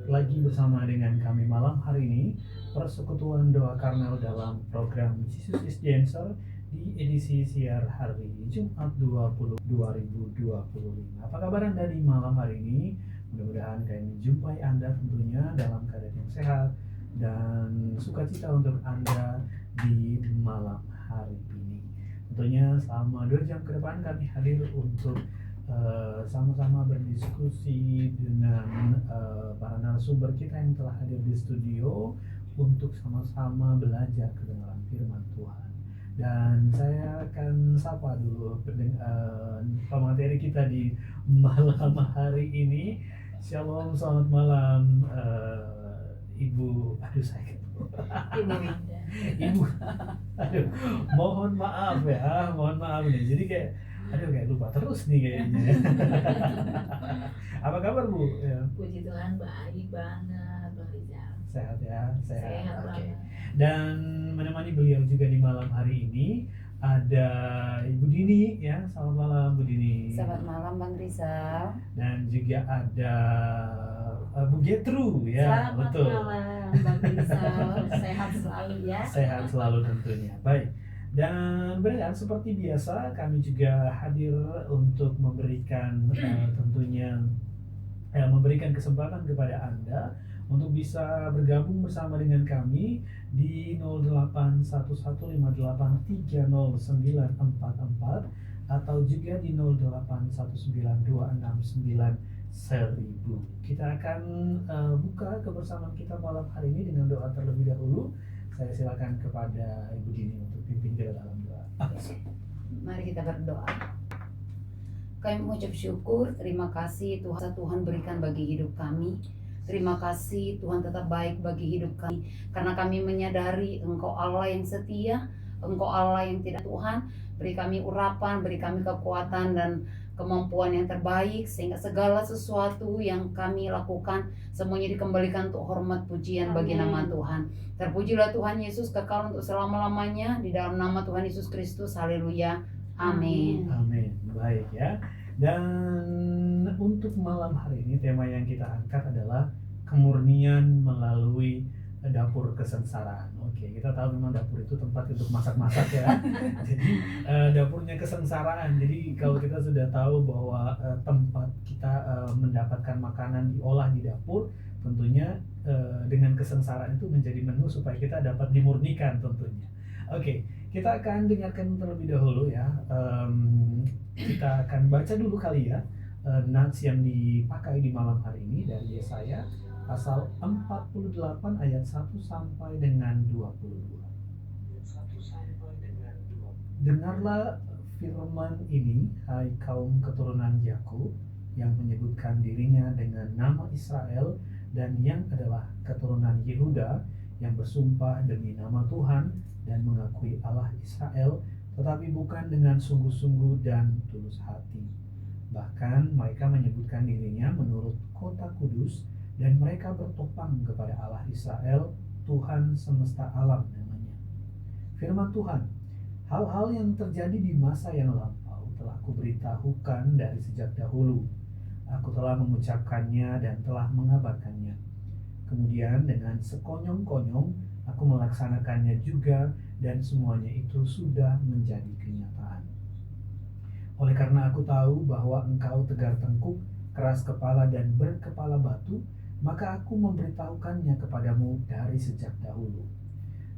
lagi bersama dengan kami malam hari ini, Persekutuan Doa Karmel dalam program Jesus is the Answer di edisi siar hari Jumat 20 2025. Apa kabar Anda di malam hari ini? Mudah-mudahan kami menjumpai Anda tentunya dalam keadaan yang sehat dan sukacita untuk Anda di malam hari ini. Tentunya selama 2 jam ke depan kami hadir untuk sama-sama berdiskusi dengan para narasumber kita yang telah hadir di studio untuk sama-sama belajar kebenaran firman Tuhan. Dan saya akan sapa dulu pemateri kita di malam hari ini. Shalom, selamat malam Ibu. Aduh saya Ibu. Aduh, mohon maaf nih. Jadi kayak lupa terus nih kayaknya. Apa kabar Bu? Ya. Puji Tuhan, baik banget Bang Rizal. Sehat ya, Sehat Oke. banget. Dan menemani beliau juga di malam hari ini ada Ibu Dini ya. Selamat malam Bu Dini. Selamat malam Bang Rizal. Dan juga ada Bu Getru ya. Selamat Betul. malam Bang Rizal. Sehat selalu ya. Sehat selalu tentunya. Baik. Dan benar seperti biasa kami juga hadir untuk memberikan tentunya memberikan kesempatan kepada Anda untuk bisa bergabung bersama dengan kami di 081158309444 atau juga di 0819269100. Kita akan buka kebersamaan kita malam hari ini dengan doa terlebih dahulu. Saya silakan kepada Ibu Dini untuk pimpin kita dalam doa. Mari kita berdoa. Kami mengucap syukur, terima kasih Tuhan berikan bagi hidup kami. Terima kasih Tuhan tetap baik bagi hidup kami. Karena kami menyadari Engkau Allah yang setia, Engkau Allah yang tidak Tuhan. Beri kami urapan, beri kami kekuatan dan kemampuan yang terbaik, sehingga segala sesuatu yang kami lakukan semuanya dikembalikan untuk hormat pujian bagi nama Tuhan. Terpujilah Tuhan Yesus kekal untuk selama-lamanya, di dalam nama Tuhan Yesus Kristus. Haleluya. Amin. Amin. Baik ya. Dan untuk malam hari ini tema yang kita angkat adalah kemurnian melalui dapur kesengsaraan. Oke, kita tahu memang dapur itu tempat untuk masak-masak ya. Jadi dapurnya kesengsaraan. Jadi kalau kita sudah tahu bahwa tempat kita mendapatkan makanan diolah di dapur, tentunya dengan kesengsaraan itu menjadi menu supaya kita dapat dimurnikan tentunya. Oke, kita akan dengarkan terlebih dahulu ya. Kita akan baca dulu kali ya nats yang dipakai di malam hari ini dari Yesaya pasal 48 ayat 1 sampai dengan 22. Dengarlah firman ini, hai kaum keturunan Yakub, yang menyebutkan dirinya dengan nama Israel dan yang adalah keturunan Yehuda, yang bersumpah demi nama Tuhan dan mengakui Allah Israel, tetapi bukan dengan sungguh-sungguh dan tulus hati. Bahkan mereka menyebutkan dirinya menurut kota kudus, dan mereka bertopang kepada Allah Israel, Tuhan semesta alam namanya. Firman Tuhan, hal-hal yang terjadi di masa yang lampau telah kuberitahukan dari sejak dahulu. Aku telah mengucapkannya dan telah mengabarkannya. Kemudian dengan sekonyong-konyong aku melaksanakannya juga, dan semuanya itu sudah menjadi kenyataan. Oleh karena aku tahu bahwa engkau tegar tengkuk, keras kepala dan berkepala batu, maka aku memberitahukannya kepadamu dari sejak dahulu.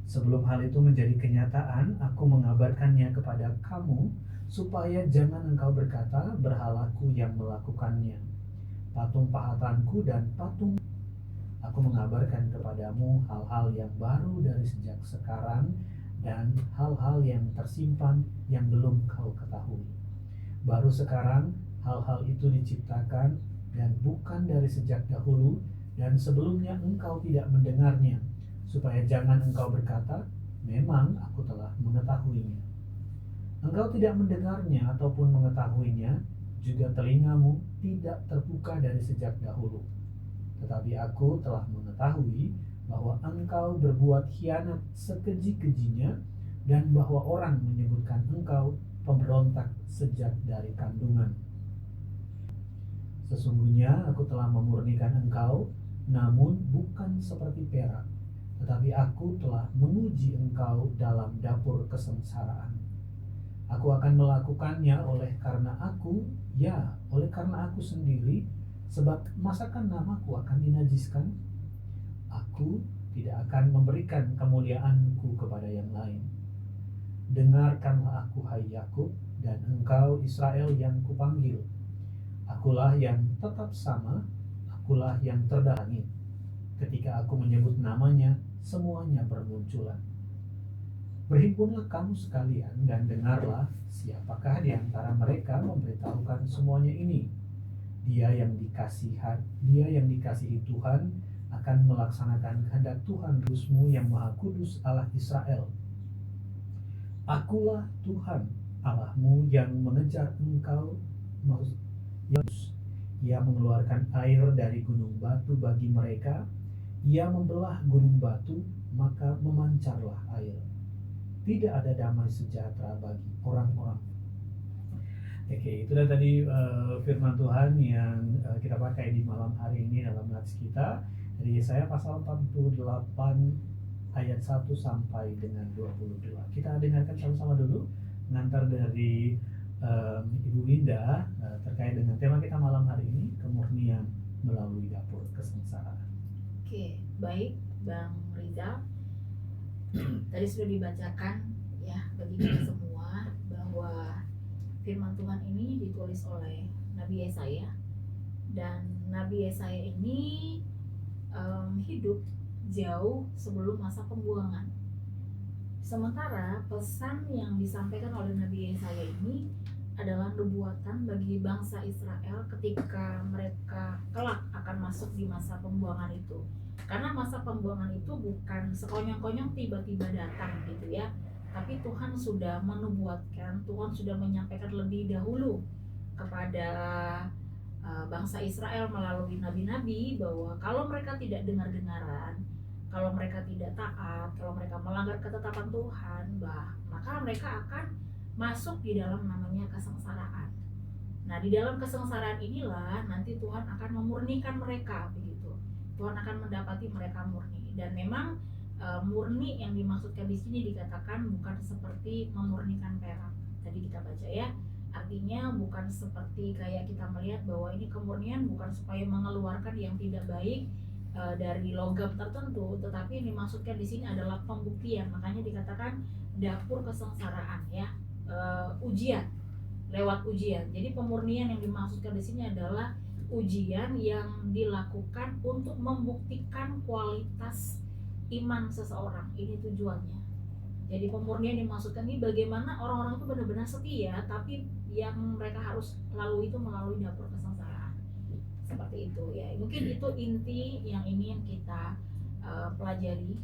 Sebelum hal itu menjadi kenyataan, aku mengabarkannya kepada kamu, supaya jangan engkau berkata, berhalaku yang melakukannya, patung pahatanku dan patung. Aku mengabarkan kepadamu hal-hal yang baru dari sejak sekarang, dan hal-hal yang tersimpan yang belum kau ketahui. Baru sekarang hal-hal itu diciptakan, dan bukan dari sejak dahulu, dan sebelumnya engkau tidak mendengarnya, supaya jangan engkau berkata, memang aku telah mengetahuinya. Engkau tidak mendengarnya ataupun mengetahuinya, juga telingamu tidak terbuka dari sejak dahulu. Tetapi aku telah mengetahui bahwa engkau berbuat khianat sekeji-kejinya, dan bahwa orang menyebutkan engkau pemberontak sejak dari kandungan. Sesungguhnya aku telah memurnikan engkau namun bukan seperti perak, tetapi aku telah menguji engkau dalam dapur kesengsaraan. Aku akan melakukannya oleh karena aku sendiri, sebab masakan namaku akan dinajiskan? Aku tidak akan memberikan kemuliaanku kepada yang lain. Dengarkanlah aku, hai Yakub, dan engkau Israel yang kupanggil. Akulah yang tetap sama, akulah yang terdahulu. Ketika aku menyebut namanya, semuanya bermunculan. Berhimpunlah kamu sekalian dan dengarlah, siapakah di antara mereka memberitahukan semuanya ini. Dia yang dikasihi Tuhan akan melaksanakan kehendak Tuhan Kudusmu yang Maha Kudus, Allah Israel. Akulah Tuhan Allahmu yang mengejar engkau. Ia mengeluarkan air dari gunung batu bagi mereka. Ia membelah gunung batu, maka memancarlah air. Tidak ada damai sejahtera bagi orang-orang. Oke, itu tadi firman Tuhan yang kita pakai di malam hari ini dalam nats kita. Dari Yesaya pasal 48 ayat 1 sampai dengan 22. Kita dengarkan sama-sama dulu pengantar dari Ibu Winda terkait dengan tema kita malam hari ini, kemurnian melalui dapur kesengsaraan. Oke, baik Bang Rizal. Tadi sudah dibacakan ya bagi kita semua bahwa firman Tuhan ini ditulis oleh Nabi Yesaya, dan Nabi Yesaya ini hidup jauh sebelum masa pembuangan. Sementara pesan yang disampaikan oleh Nabi Yesaya ini adalah nubuatan bagi bangsa Israel ketika mereka kelak akan masuk di masa pembuangan itu. Karena masa pembuangan itu bukan sekonyong-konyong tiba-tiba datang gitu ya, tapi Tuhan sudah menubuatkan, Tuhan sudah menyampaikan lebih dahulu kepada bangsa Israel melalui nabi-nabi bahwa kalau mereka tidak dengar-dengaran, kalau mereka tidak taat, kalau mereka melanggar ketetapan Tuhan, maka mereka akan masuk di dalam namanya kesengsaraan. Nah, di dalam kesengsaraan inilah nanti Tuhan akan memurnikan mereka, begitu. Tuhan akan mendapati mereka murni. Dan memang murni yang dimaksudkan di sini dikatakan bukan seperti memurnikan perak. Tadi kita baca ya. Artinya bukan seperti kayak kita melihat bahwa ini kemurnian bukan supaya mengeluarkan yang tidak baik dari logam tertentu, tetapi yang dimaksudkan di sini adalah pembuktian. Makanya dikatakan dapur kesengsaraan ya, ujian, lewat ujian. Jadi pemurnian yang dimaksudkan di sini adalah ujian yang dilakukan untuk membuktikan kualitas iman seseorang. Ini tujuannya. Jadi pemurnian dimaksudkan ini bagaimana orang-orang itu benar-benar setia, tapi yang mereka harus lalui itu melalui dapur kesengsaraan. Seperti itu ya. Mungkin itu inti yang ini yang kita pelajari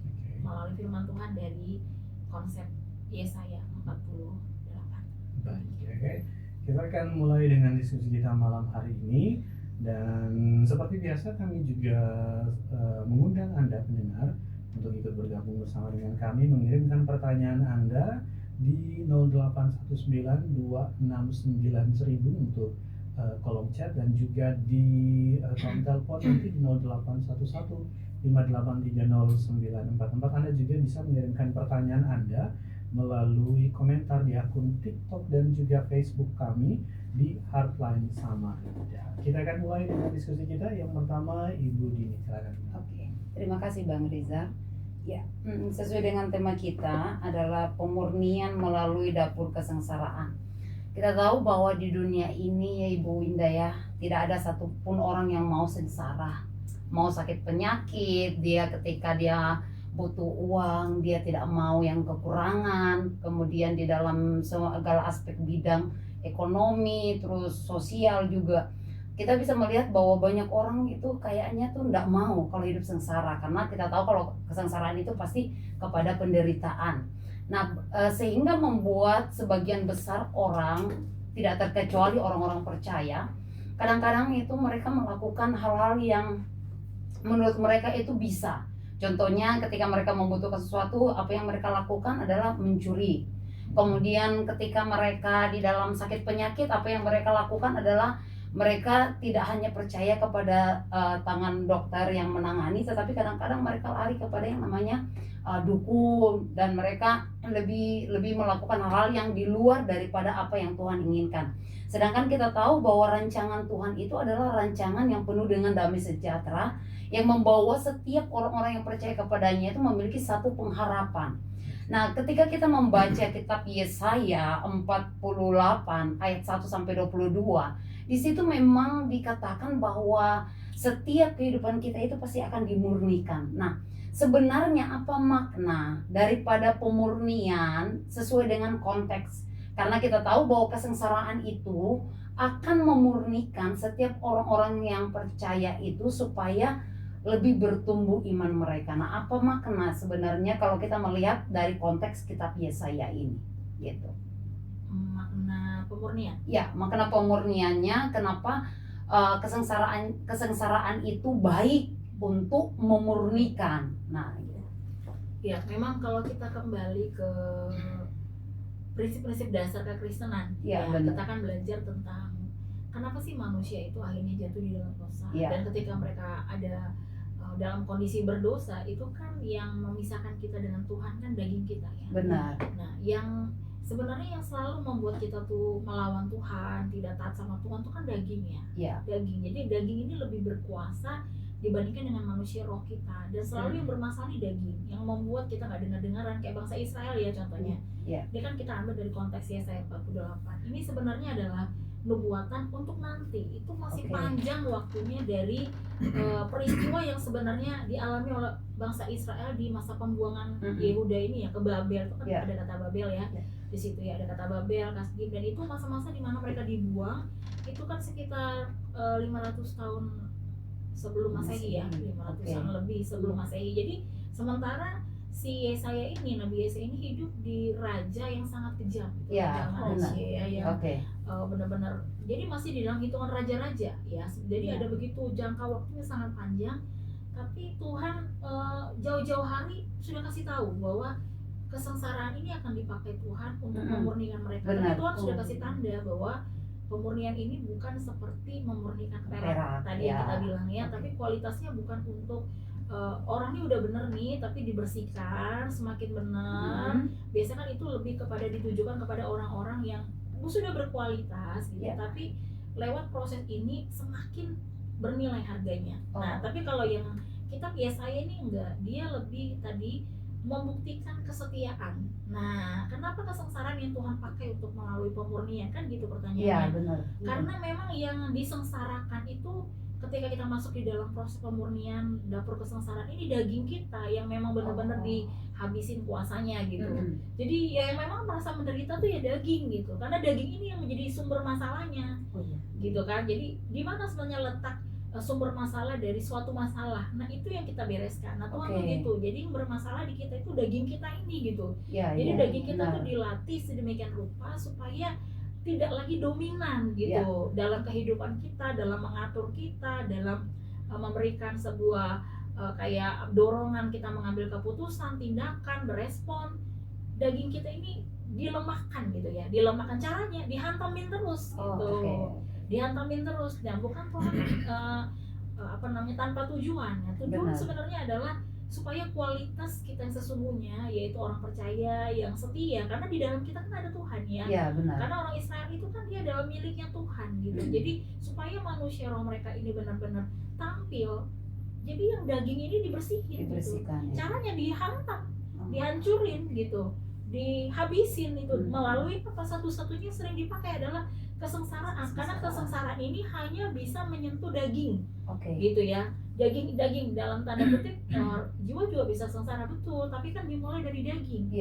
melalui firman Tuhan dari konsep Yesaya 48. Baik, oke. Kita akan mulai dengan diskusi kita malam hari ini, dan seperti biasa kami juga mengundang Anda pendengar untuk ikut bergabung bersama dengan kami, mengirimkan pertanyaan Anda di 0819269000 untuk kolom chat, dan juga di kolom telepon nanti di 081158309444. Anda juga bisa mengirimkan pertanyaan Anda melalui komentar di akun TikTok dan juga Facebook kami di Heartline Samarinda. Kita akan mulai dengan diskusi kita. Yang pertama, Ibu Dini, silakan. Oke, terima kasih Bang Riza. Ya, sesuai dengan tema kita adalah pemurnian melalui dapur kesengsaraan. Kita tahu bahwa di dunia ini ya Ibu Winda ya, tidak ada satupun orang yang mau sengsara, mau sakit penyakit, dia ketika dia butuh uang, dia tidak mau yang kekurangan, kemudian di dalam segala aspek bidang ekonomi, terus sosial juga. Kita bisa melihat bahwa banyak orang itu kayaknya tuh tidak mau kalau hidup sengsara, karena kita tahu kalau kesengsaraan itu pasti kepada penderitaan. Nah, sehingga membuat sebagian besar orang, tidak terkecuali orang-orang percaya, kadang-kadang itu mereka melakukan hal-hal yang menurut mereka itu bisa. Contohnya ketika mereka membutuhkan sesuatu, apa yang mereka lakukan adalah mencuri. Kemudian ketika mereka di dalam sakit penyakit, apa yang mereka lakukan adalah Mereka tidak hanya percaya kepada tangan dokter yang menangani, tetapi kadang-kadang mereka lari kepada yang namanya dukun, dan mereka lebih melakukan hal yang di luar daripada apa yang Tuhan inginkan. Sedangkan kita tahu bahwa rancangan Tuhan itu adalah rancangan yang penuh dengan damai sejahtera, yang membawa setiap orang-orang yang percaya kepadanya itu memiliki satu pengharapan. Nah, ketika kita membaca kitab Yesaya 48 ayat 1 sampai 22, di situ memang dikatakan bahwa setiap kehidupan kita itu pasti akan dimurnikan. Nah, sebenarnya apa makna daripada pemurnian sesuai dengan konteks? Karena kita tahu bahwa kesengsaraan itu akan memurnikan setiap orang-orang yang percaya itu supaya lebih bertumbuh iman mereka. Nah, apa makna sebenarnya kalau kita melihat dari konteks kitab Yesaya ini? Gitu. Makna pemurnian. Ya, makna pemurniannya kenapa kesengsaraan itu baik untuk memurnikan. Nah, gitu. Ya, memang kalau kita kembali ke prinsip-prinsip dasar kekristenan, Ya, ya, benar. kita akan belajar tentang kenapa sih manusia itu akhirnya jatuh di dalam dosa. Ya. Dan ketika mereka ada dalam kondisi berdosa, itu kan yang memisahkan kita dengan Tuhan kan daging kita ya. Benar. Nah, yang sebenarnya yang selalu membuat kita tuh melawan Tuhan, tidak taat sama Tuhan tuh kan daging ya. Ya. Daging. Jadi daging ini lebih berkuasa dibandingkan dengan manusia roh kita, dan selalu yang bermasalah di daging, yang membuat kita nggak dengar-dengaran kayak bangsa Israel ya contohnya. Ya. Ini kan kita ambil dari konteks Yesaya 48. Ini sebenarnya adalah nubuatan untuk nanti. Itu masih panjang waktunya dari peristiwa yang sebenarnya dialami oleh bangsa Israel di masa pembuangan Yehuda ini ya ke Babel. Itu kan ada kata Babel ya. Di situ ya ada kata Babel, Kasdim, dan itu masa-masa di mana mereka dibuang. Itu kan sekitar 500 tahun sebelum Masehi ya, 500-an lebih sebelum Masehi. Jadi sementara si Yesaya ini, Nabi Yesaya ini hidup di raja yang sangat kejam, Ya, Asia yang Oke. benar-benar, jadi masih di dalam hitungan raja-raja ya. Jadi ada begitu jangka waktunya sangat panjang, tapi Tuhan jauh-jauh hari sudah kasih tahu bahwa kesengsaraan ini akan dipakai Tuhan untuk memurnikan mereka. Tapi Tuhan sudah kasih tanda bahwa pemurnian ini bukan seperti memurnikan perak tadi yang kita bilang ya, tapi kualitasnya bukan untuk orang ini udah bener nih tapi dibersihkan semakin benar. Biasanya kan itu lebih kepada ditujukan kepada orang-orang yang sudah berkualitas gitu, tapi lewat proses ini semakin bernilai harganya. Nah, tapi kalau yang kitab Yesaya ini enggak, dia lebih tadi membuktikan kesetiaan. Nah, kenapa kesengsaraan yang Tuhan pakai untuk melalui pemurnian, kan gitu pertanyaannya. Iya, benar. Karena memang yang disengsarakan itu ketika kita masuk di dalam proses pemurnian dapur kesengsaraan ini daging kita yang memang benar-benar dihabisin kuasanya gitu. Jadi ya yang memang merasa menderita tuh ya daging gitu. Karena daging ini yang menjadi sumber masalahnya. Gitu kan. Jadi di mana sebenarnya letak sumber masalah dari suatu masalah. Nah, itu yang kita bereskan. Nah, Tuhan tuh gitu. Jadi yang bermasalah di kita itu daging kita ini gitu. Jadi daging kita tuh dilatih sedemikian rupa supaya tidak lagi dominan gitu dalam kehidupan kita, dalam mengatur kita, dalam memberikan sebuah kayak dorongan kita mengambil keputusan, tindakan, berespon. Daging kita ini dilemahkan gitu ya. Dilemahkan caranya dihantamin terus gitu. Dihantamin terus, dan bukan Tuhan tanpa tujuan ya. Tujuan sebenarnya adalah supaya kualitas kita yang sesungguhnya, yaitu orang percaya yang setia, karena di dalam kita kan ada Tuhan ya. Karena orang Israel itu kan dia adalah miliknya Tuhan gitu. Jadi supaya manusia roh mereka ini benar-benar tampil, jadi yang daging ini dibersihkan gitu. Caranya dihantam, dihancurin gitu, dihabisin itu melalui apa, satu-satunya sering dipakai adalah kesengsaraan. Karena kesengsaraan ini hanya bisa menyentuh daging, gitu ya. Daging dalam tanda kutip, jiwa juga bisa sengsara betul, tapi kan dimulai dari daging.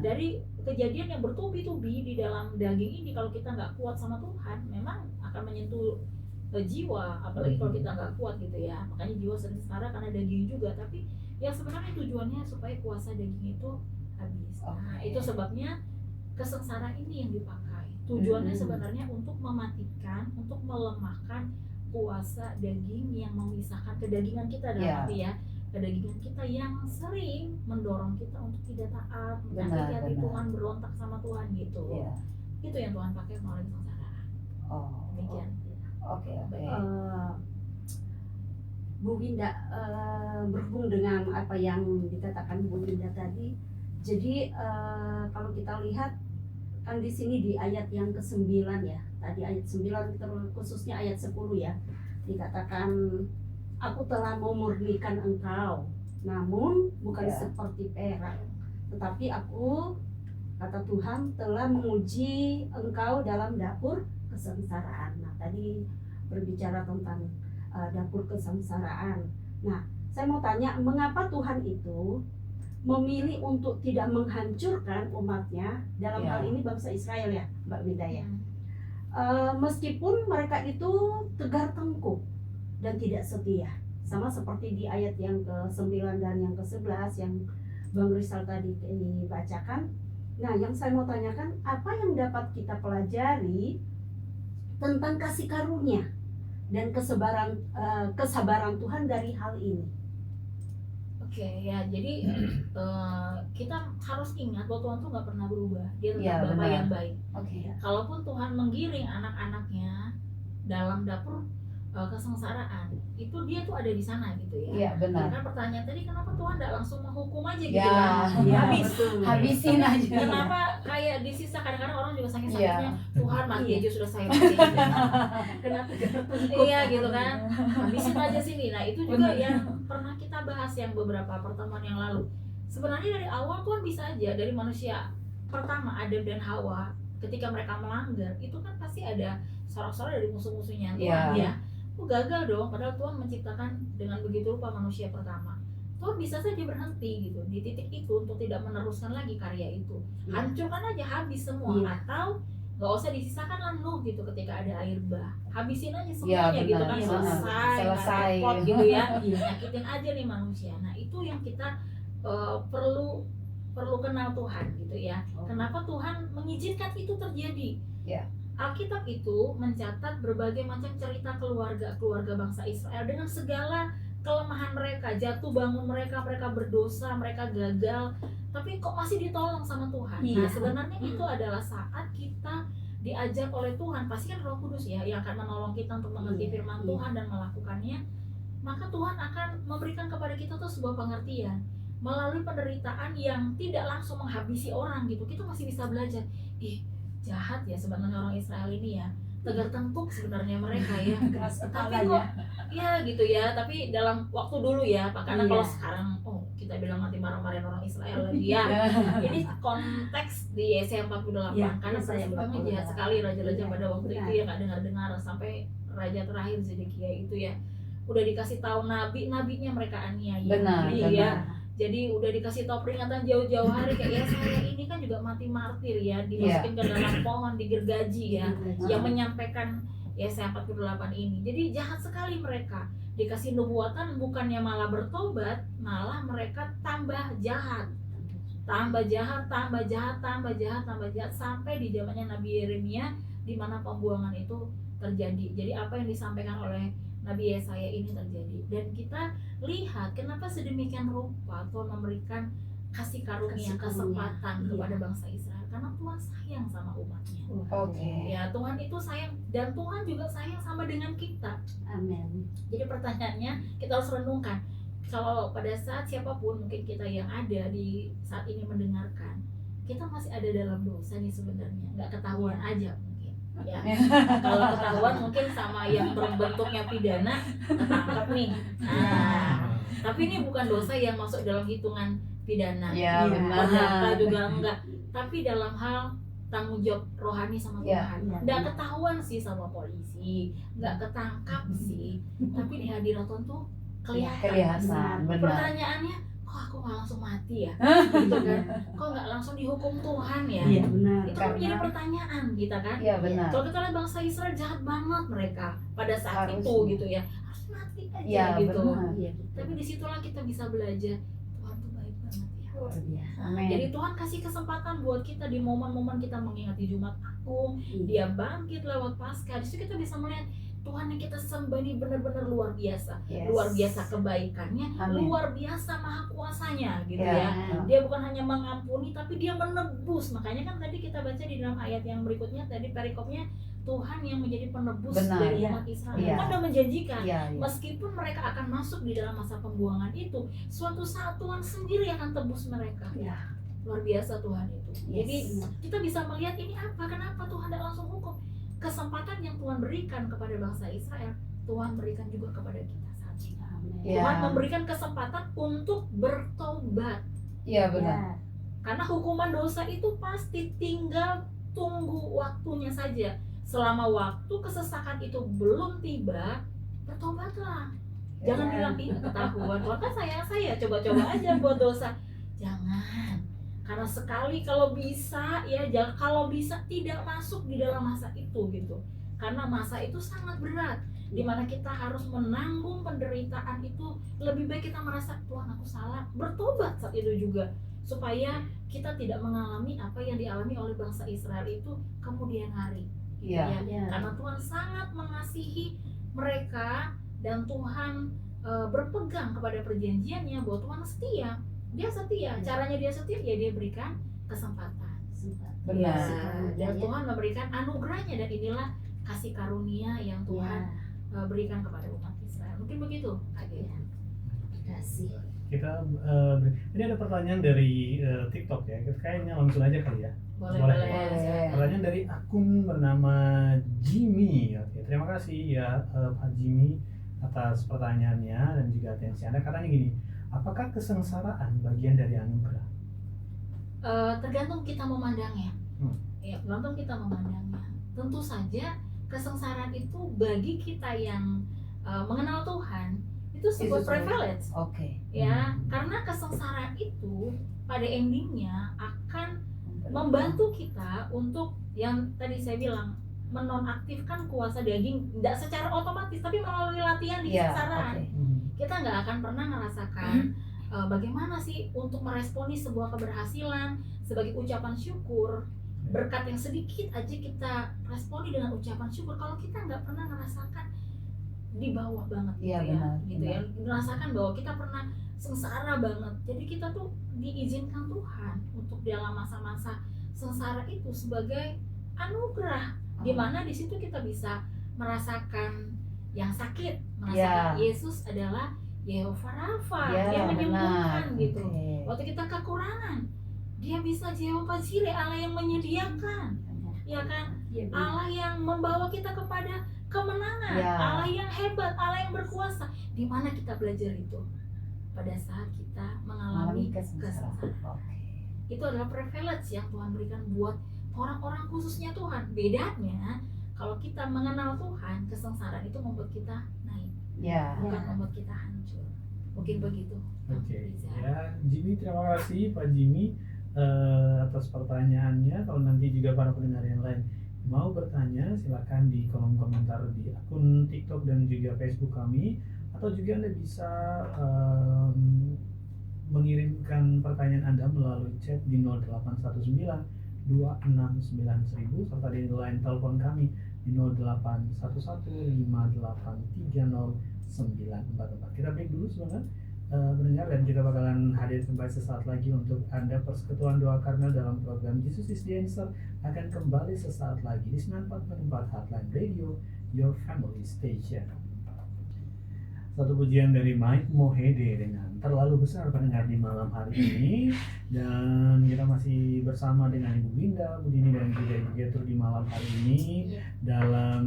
Dari kejadian yang bertubi-tubi di dalam daging ini. Kalau kita nggak kuat sama Tuhan, memang akan menyentuh jiwa, apalagi kalau kita nggak kuat gitu ya. Makanya jiwa sering sengsara karena daging juga. Tapi yang sebenarnya tujuannya supaya kuasa daging itu habis. Nah, itu sebabnya kesengsaraan ini yang dipakai. Tujuannya sebenarnya untuk mematikan, untuk melemahkan kuasa daging yang memisahkan kedagingan kita dalam arti ya, kedagingan kita yang sering mendorong kita untuk tidak taat, menyakiti hati Tuhan, berontak sama Tuhan gitu. Itu yang Tuhan pakai melalui kesengsaraan. Demikian. Oke. Eh, Bu Winda, berhubung dengan apa yang dikatakan Bu Winda tadi, jadi kalau kita lihat kan di sini di ayat yang ke-9 ya, tadi ayat 9 khususnya ayat 10 ya, dikatakan aku telah memurnikan engkau, namun bukan Ya. seperti perak, tetapi aku, kata Tuhan, telah menguji engkau dalam dapur kesengsaraan. Nah tadi berbicara tentang dapur kesengsaraan. Nah saya mau tanya, mengapa Tuhan itu memilih untuk tidak menghancurkan umatnya, dalam Ya. hal ini bangsa Israel ya Mbak Winda ya, meskipun mereka itu tegar tengkuk dan tidak setia, sama seperti di ayat yang ke-9 dan yang ke-11 yang Bang Rizal tadi dibacakan. Nah yang saya mau tanyakan, apa yang dapat kita pelajari tentang kasih karunia dan kesabaran Tuhan dari hal ini? Oke ya, jadi kita harus ingat bahwa Tuhan tuh nggak pernah berubah. Dia Ya, tetap Bapa benar. yang baik. Oke. Kalaupun Tuhan menggiring anak-anaknya dalam dapur kesengsaraan, itu dia tuh ada di sana gitu ya. Iya, benar. Kan pertanyaan tadi, kenapa Tuhan nggak langsung menghukum aja gitu Ya, kan? Ya, Habis. betul. Habisin aja. Kenapa kayak disisa, kadang-kadang orang juga saking Iya. sakitnya, Tuhan mati Iya. aja sudah saya mati gitu. Kenapa tegar tengkuk? Iya gitu kan, habisin aja sini. Nah itu juga Benar. yang pernah kita bahas yang beberapa pertemuan yang lalu. Sebenarnya dari awal Tuhan bisa aja, dari manusia pertama Adam dan Hawa, ketika mereka melanggar itu kan pasti ada sorak-sorak dari musuh-musuhnya Tuhan Iya. ya. Gagal dong, padahal Tuhan menciptakan dengan begitu rupa manusia pertama. Tuhan bisa saja berhenti gitu di titik itu untuk tidak meneruskan lagi karya itu. Iya. Hancurkan aja, habis semua. Iya. Atau nggak usah disisakan lah Nuh gitu ketika ada air bah, habisin aja Iya, semuanya gitu benar. kan, Iya, selesai, nggak selesai. repot gitu ya. Iya. Nyakitin aja nih manusia. Nah itu yang kita perlu kenal Tuhan gitu ya. Oh. Kenapa Tuhan mengizinkan itu terjadi? Ya. Alkitab itu mencatat berbagai macam cerita keluarga bangsa Israel dengan segala kelemahan mereka, jatuh bangun mereka berdosa, mereka gagal, tapi kok masih ditolong sama Tuhan. Iya. Nah sebenarnya itu adalah saat kita diajar oleh Tuhan, pasti kan Roh Kudus ya yang akan menolong kita untuk mengerti Iya, firman iya. Tuhan dan melakukannya. Maka Tuhan akan memberikan kepada kita tuh sebuah pengertian melalui penderitaan yang tidak langsung menghabisi orang gitu. Kita masih bisa belajar, jahat ya sebenarnya orang Israel ini ya, tegar tengkuk sebenarnya mereka ya. Keras kepala Tapi kok ya. ya gitu ya, tapi dalam waktu dulu ya Pak, karena Iya. kalau sekarang kita bilang nanti marah-marahin orang Israel lagi ya. Ini konteks di Yesaya 48 Iya, karena Yesaya peristiwanya 48. jahat sekali raja-raja Iya, pada waktu benar. itu ya, nggak dengar-dengar sampai raja terakhir Zedekia itu ya udah dikasih tahu nabinya mereka aniaya. Benar, Iya. benar. Jadi udah dikasih tahu peringatan jauh-jauh hari kayak Yesaya ini kan juga mati martir ya, dimasukin ke dalam pohon, digergaji ya, yang menyampaikan Yesaya 48 ini. Jadi jahat sekali mereka. Dikasih nubuatan bukannya malah bertobat, malah mereka tambah jahat. Tambah jahat sampai di zamannya Nabi Yeremia di mana pembuangan itu terjadi. Jadi apa yang disampaikan oleh Nabi Yesaya ini terjadi. Dan kita lihat kenapa sedemikian rupa Tuhan memberikan kasih karunia, kesempatan Iya. kepada bangsa Israel, karena Tuhan sayang sama umatnya. Oke. Ya Tuhan itu sayang, dan Tuhan juga sayang sama dengan kita. Amin. Jadi pertanyaannya kita harus renungkan, kalau pada saat siapapun mungkin kita yang ada di saat ini mendengarkan, kita masih ada dalam dosa nih sebenarnya, nggak ketahuan aja mungkin ya. Kalau ketahuan mungkin sama yang berbentuknya pidana ketangkep nih. Nah, tapi ini bukan dosa yang masuk dalam hitungan pidana. Ya, Iya. benar. Perdata juga enggak, tapi dalam hal tanggung jawab rohani sama Ya, Tuhan. iya, Nggak iya. ketahuan sih sama polisi, nggak ketangkap sih, tapi di hadirat Tuhan tuh kelihatan. Kelihatan, benar. Pertanyaannya, kok aku nggak langsung mati ya? Gitu kan? Kok nggak langsung dihukum Tuhan ya? Iya benar. Itu kan Karena- menjadi pertanyaan kita kan. Iya, benar. Kalau kita lihat bangsa Israel jahat banget mereka pada saat Harusnya. itu gitu ya, harus mati aja Iya, gitu. benar. Iya. Tapi disitulah kita bisa belajar Tuhan tuh baik banget ya. Luar biasa. Amin. Jadi Tuhan kasih kesempatan buat kita di momen-momen kita mengingati Jumat Agung, Iya. dia bangkit lewat Paskah. Di situ kita bisa melihat Tuhan yang kita sembah ini benar-benar luar biasa. Yes. Luar biasa kebaikannya, Amin. luar biasa maha kuasanya gitu Ya. ya. Dia bukan hanya mengampuni tapi dia menebus. Makanya kan tadi kita baca di dalam ayat yang berikutnya tadi perikopnya, Tuhan yang menjadi penebus Benar. dari Ya. umat Israel. Ya. Kan udah menjanjikan. Iya, iya. Meskipun mereka akan masuk di dalam masa pembuangan itu, suatu saat Tuhan sendiri akan tebus mereka. Ya. Luar biasa Tuhan itu. Yes. Jadi kita bisa melihat ini apa, kenapa Tuhan tidak langsung hukum. Kesempatan yang Tuhan berikan kepada bangsa Israel, Tuhan berikan juga kepada kita saat ini. Ya. Tuhan memberikan kesempatan untuk bertobat. Iya benar. Ya. Karena hukuman dosa itu pasti, tinggal tunggu waktunya saja. Selama waktu kesesakan itu belum tiba, bertobatlah. Jangan Ya. bilang ini ketahuan, Tuhan kan sayang saya, coba-coba aja buat dosa. Jangan. Karena sekali kalau bisa ya, kalau bisa tidak masuk di dalam masa itu gitu. Karena masa itu sangat berat, dimana kita harus menanggung penderitaan itu. Lebih baik kita merasa, Tuhan aku salah, bertobat saat itu juga, supaya kita tidak mengalami apa yang dialami oleh bangsa Israel itu kemudian hari. Iya. Ya, Ya. karena Tuhan sangat mengasihi mereka dan Tuhan berpegang kepada perjanjiannya bahwa Tuhan setia. Dia setia. Ya. Caranya dia setia ya dia berikan kesempatan. Benar. Ya, dan Tuhan memberikan anugerahnya, dan inilah kasih karunia yang Tuhan berikan kepada umat Israel. Mungkin begitu. Kasih. Kita ini ada pertanyaan dari TikTok ya. Kita kayaknya langsung aja kali ya. Boleh. Boleh. Pertanyaan dari akun bernama Jimmy. Oke, terima kasih ya Pak Jimmy atas pertanyaannya dan juga atensi Anda. Katanya gini, apakah kesengsaraan bagian dari anugerah? Tergantung kita memandangnya. Hmm. Ya, tergantung kita memandangnya. Tentu saja kesengsaraan itu bagi kita yang mengenal Tuhan itu sebuah Itu privilege. Oke. Ya, karena kesengsaraan itu pada endingnya akan membantu kita untuk yang tadi saya bilang, menonaktifkan kuasa daging, tidak secara otomatis tapi melalui latihan di Iya. kesengsaraan. Oke. Kita nggak akan pernah merasakan bagaimana sih untuk meresponi sebuah keberhasilan sebagai ucapan syukur, berkat yang sedikit aja kita responi dengan ucapan syukur kalau kita nggak pernah merasakan di bawah banget gitu Iya, ya, benar, gitu ya, merasakan bahwa kita pernah sengsara banget. Jadi kita tuh diizinkan Tuhan untuk dalam masa-masa sengsara itu sebagai anugerah, di mana di situ kita bisa merasakan yang sakit, merasakan Yesus adalah Yehova Rafa, Ya, dia menyembuhkan benar. gitu. Oke. Waktu kita kekurangan, dia bisa Yehova Jireh, Allah yang menyediakan, ya kan? Allah yang membawa kita kepada kemenangan, Ya. Allah yang hebat, Allah yang berkuasa. Di mana kita belajar itu? Pada saat kita mengalami kesengsaraan. kesengsaraan. Oke. Itu adalah privilege yang Tuhan berikan buat orang-orang khususnya Tuhan. Bedanya kalau kita mengenal Tuhan, kesengsaraan itu membuat kita naik, Ya. bukan membuat kita hancur. Mungkin begitu. Oke, Riza. ya Jimmy, terima kasih Pak Jimmy atas pertanyaannya. Kalau nanti juga para pendengar yang lain mau bertanya, silakan di kolom komentar di akun TikTok dan juga Facebook kami, atau juga Anda bisa mengirimkan pertanyaan Anda melalui chat di 0819 269 1000 serta di line telepon kami di 0811 583 0944. Kita break dulu sebentar pendengar, dan kita bakalan hadir kembali sesaat lagi untuk Anda. Persekutuan Doa Karmel dalam program Jesus is the Answer akan kembali sesaat lagi di 94.4 Heartline Radio, your family station. Satu pujian dari Mike Mohede dengan Terlalu Besar pendengar di malam hari ini, dan kita masih bersama dengan Ibu Winda, Bu Dini, dan juga Ibu Getru di malam hari ini dalam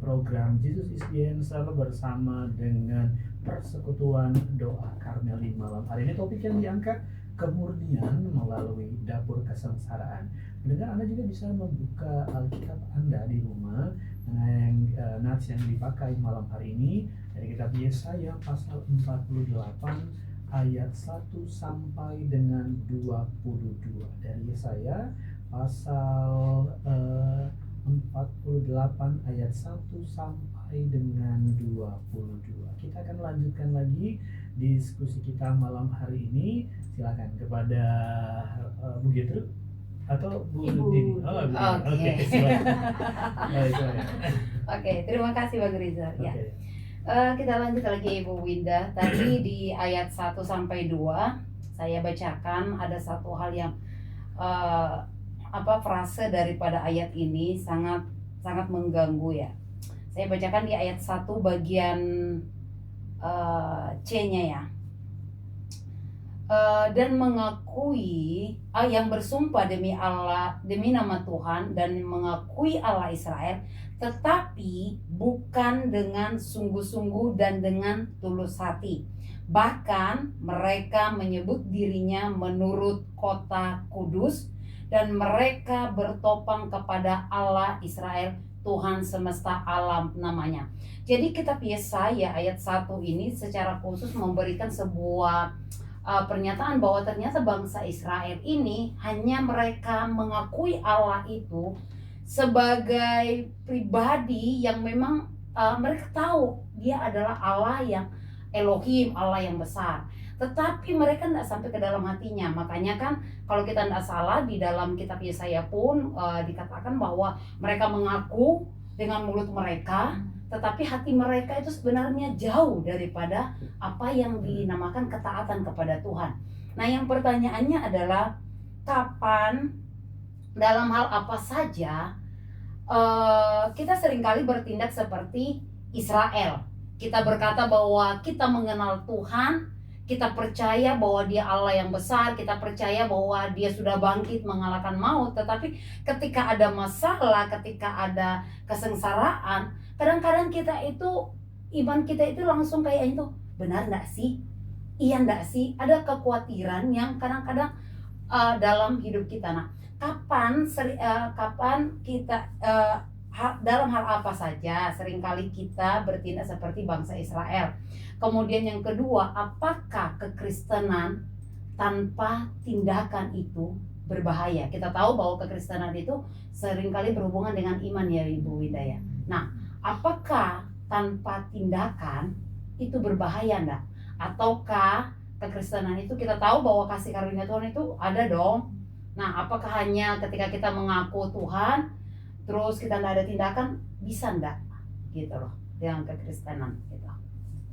program Jesus is the Answer bersama dengan Persekutuan Doa Karmel di malam hari ini. Topik yang diangkat kemurnian melalui dapur kesengsaraan. Pendengar, Anda juga bisa membuka Alkitab Anda di rumah dengan nats yang dipakai malam hari ini dari kitab Yesaya pasal 48 ayat 1 sampai dengan 22. Dari Yesaya pasal 48 ayat 1 sampai dengan 22. Kita akan lanjutkan lagi diskusi kita malam hari ini. Silakan kepada Bu Getru atau Bu Ibu. Dini. Oh, Bu Dini. Oke, silakan. Baik, silakan. Oke, terima kasih Bang Rizal. Ya. Oke. Kita lanjut lagi Ibu Winda. Tadi di ayat 1 sampai 2 saya bacakan ada satu hal yang frase daripada ayat ini sangat sangat mengganggu ya. Saya bacakan di ayat 1 bagian C-nya ya. Dan mengakui yang bersumpah demi Allah, demi nama Tuhan, dan mengakui Allah Israel, tetapi bukan dengan sungguh-sungguh dan dengan tulus hati. Bahkan mereka menyebut dirinya menurut kota kudus, dan mereka bertopang kepada Allah Israel, Tuhan semesta alam namanya. Jadi kitab Yesaya ayat 1 ini secara khusus memberikan sebuah pernyataan bahwa ternyata bangsa Israel ini hanya mereka mengakui Allah itu sebagai pribadi yang memang mereka tahu dia adalah Allah yang Elohim, Allah yang besar. Tetapi mereka tidak sampai ke dalam hatinya. Makanya kan kalau kita tidak salah di dalam kitab Yesaya pun dikatakan bahwa mereka mengaku dengan mulut mereka, tetapi hati mereka itu sebenarnya jauh daripada apa yang dinamakan ketaatan kepada Tuhan. Nah, yang pertanyaannya adalah kapan, dalam hal apa saja kita seringkali bertindak seperti Israel. Kita berkata bahwa kita mengenal Tuhan, kita percaya bahwa Dia Allah yang besar, kita percaya bahwa Dia sudah bangkit mengalahkan maut. Tetapi ketika ada masalah, ketika ada kesengsaraan, kadang-kadang kita itu, iman kita itu langsung kayak itu, benar enggak sih? Iya enggak sih? Ada kekhawatiran yang kadang-kadang dalam hidup kita. Nah, kapan kita dalam hal apa saja seringkali kita bertindak seperti bangsa Israel. Kemudian yang kedua, apakah kekristenan tanpa tindakan itu berbahaya? Kita tahu bahwa kekristenan itu seringkali berhubungan dengan iman ya Ibu Widaya. Nah, apakah tanpa tindakan itu berbahaya enggak? Ataukah kekristenan itu kita tahu bahwa kasih karunia Tuhan itu ada dong. Nah, apakah hanya ketika kita mengaku Tuhan terus kita tidak ada tindakan, bisa enggak gitu loh dengan kekristenan gitu.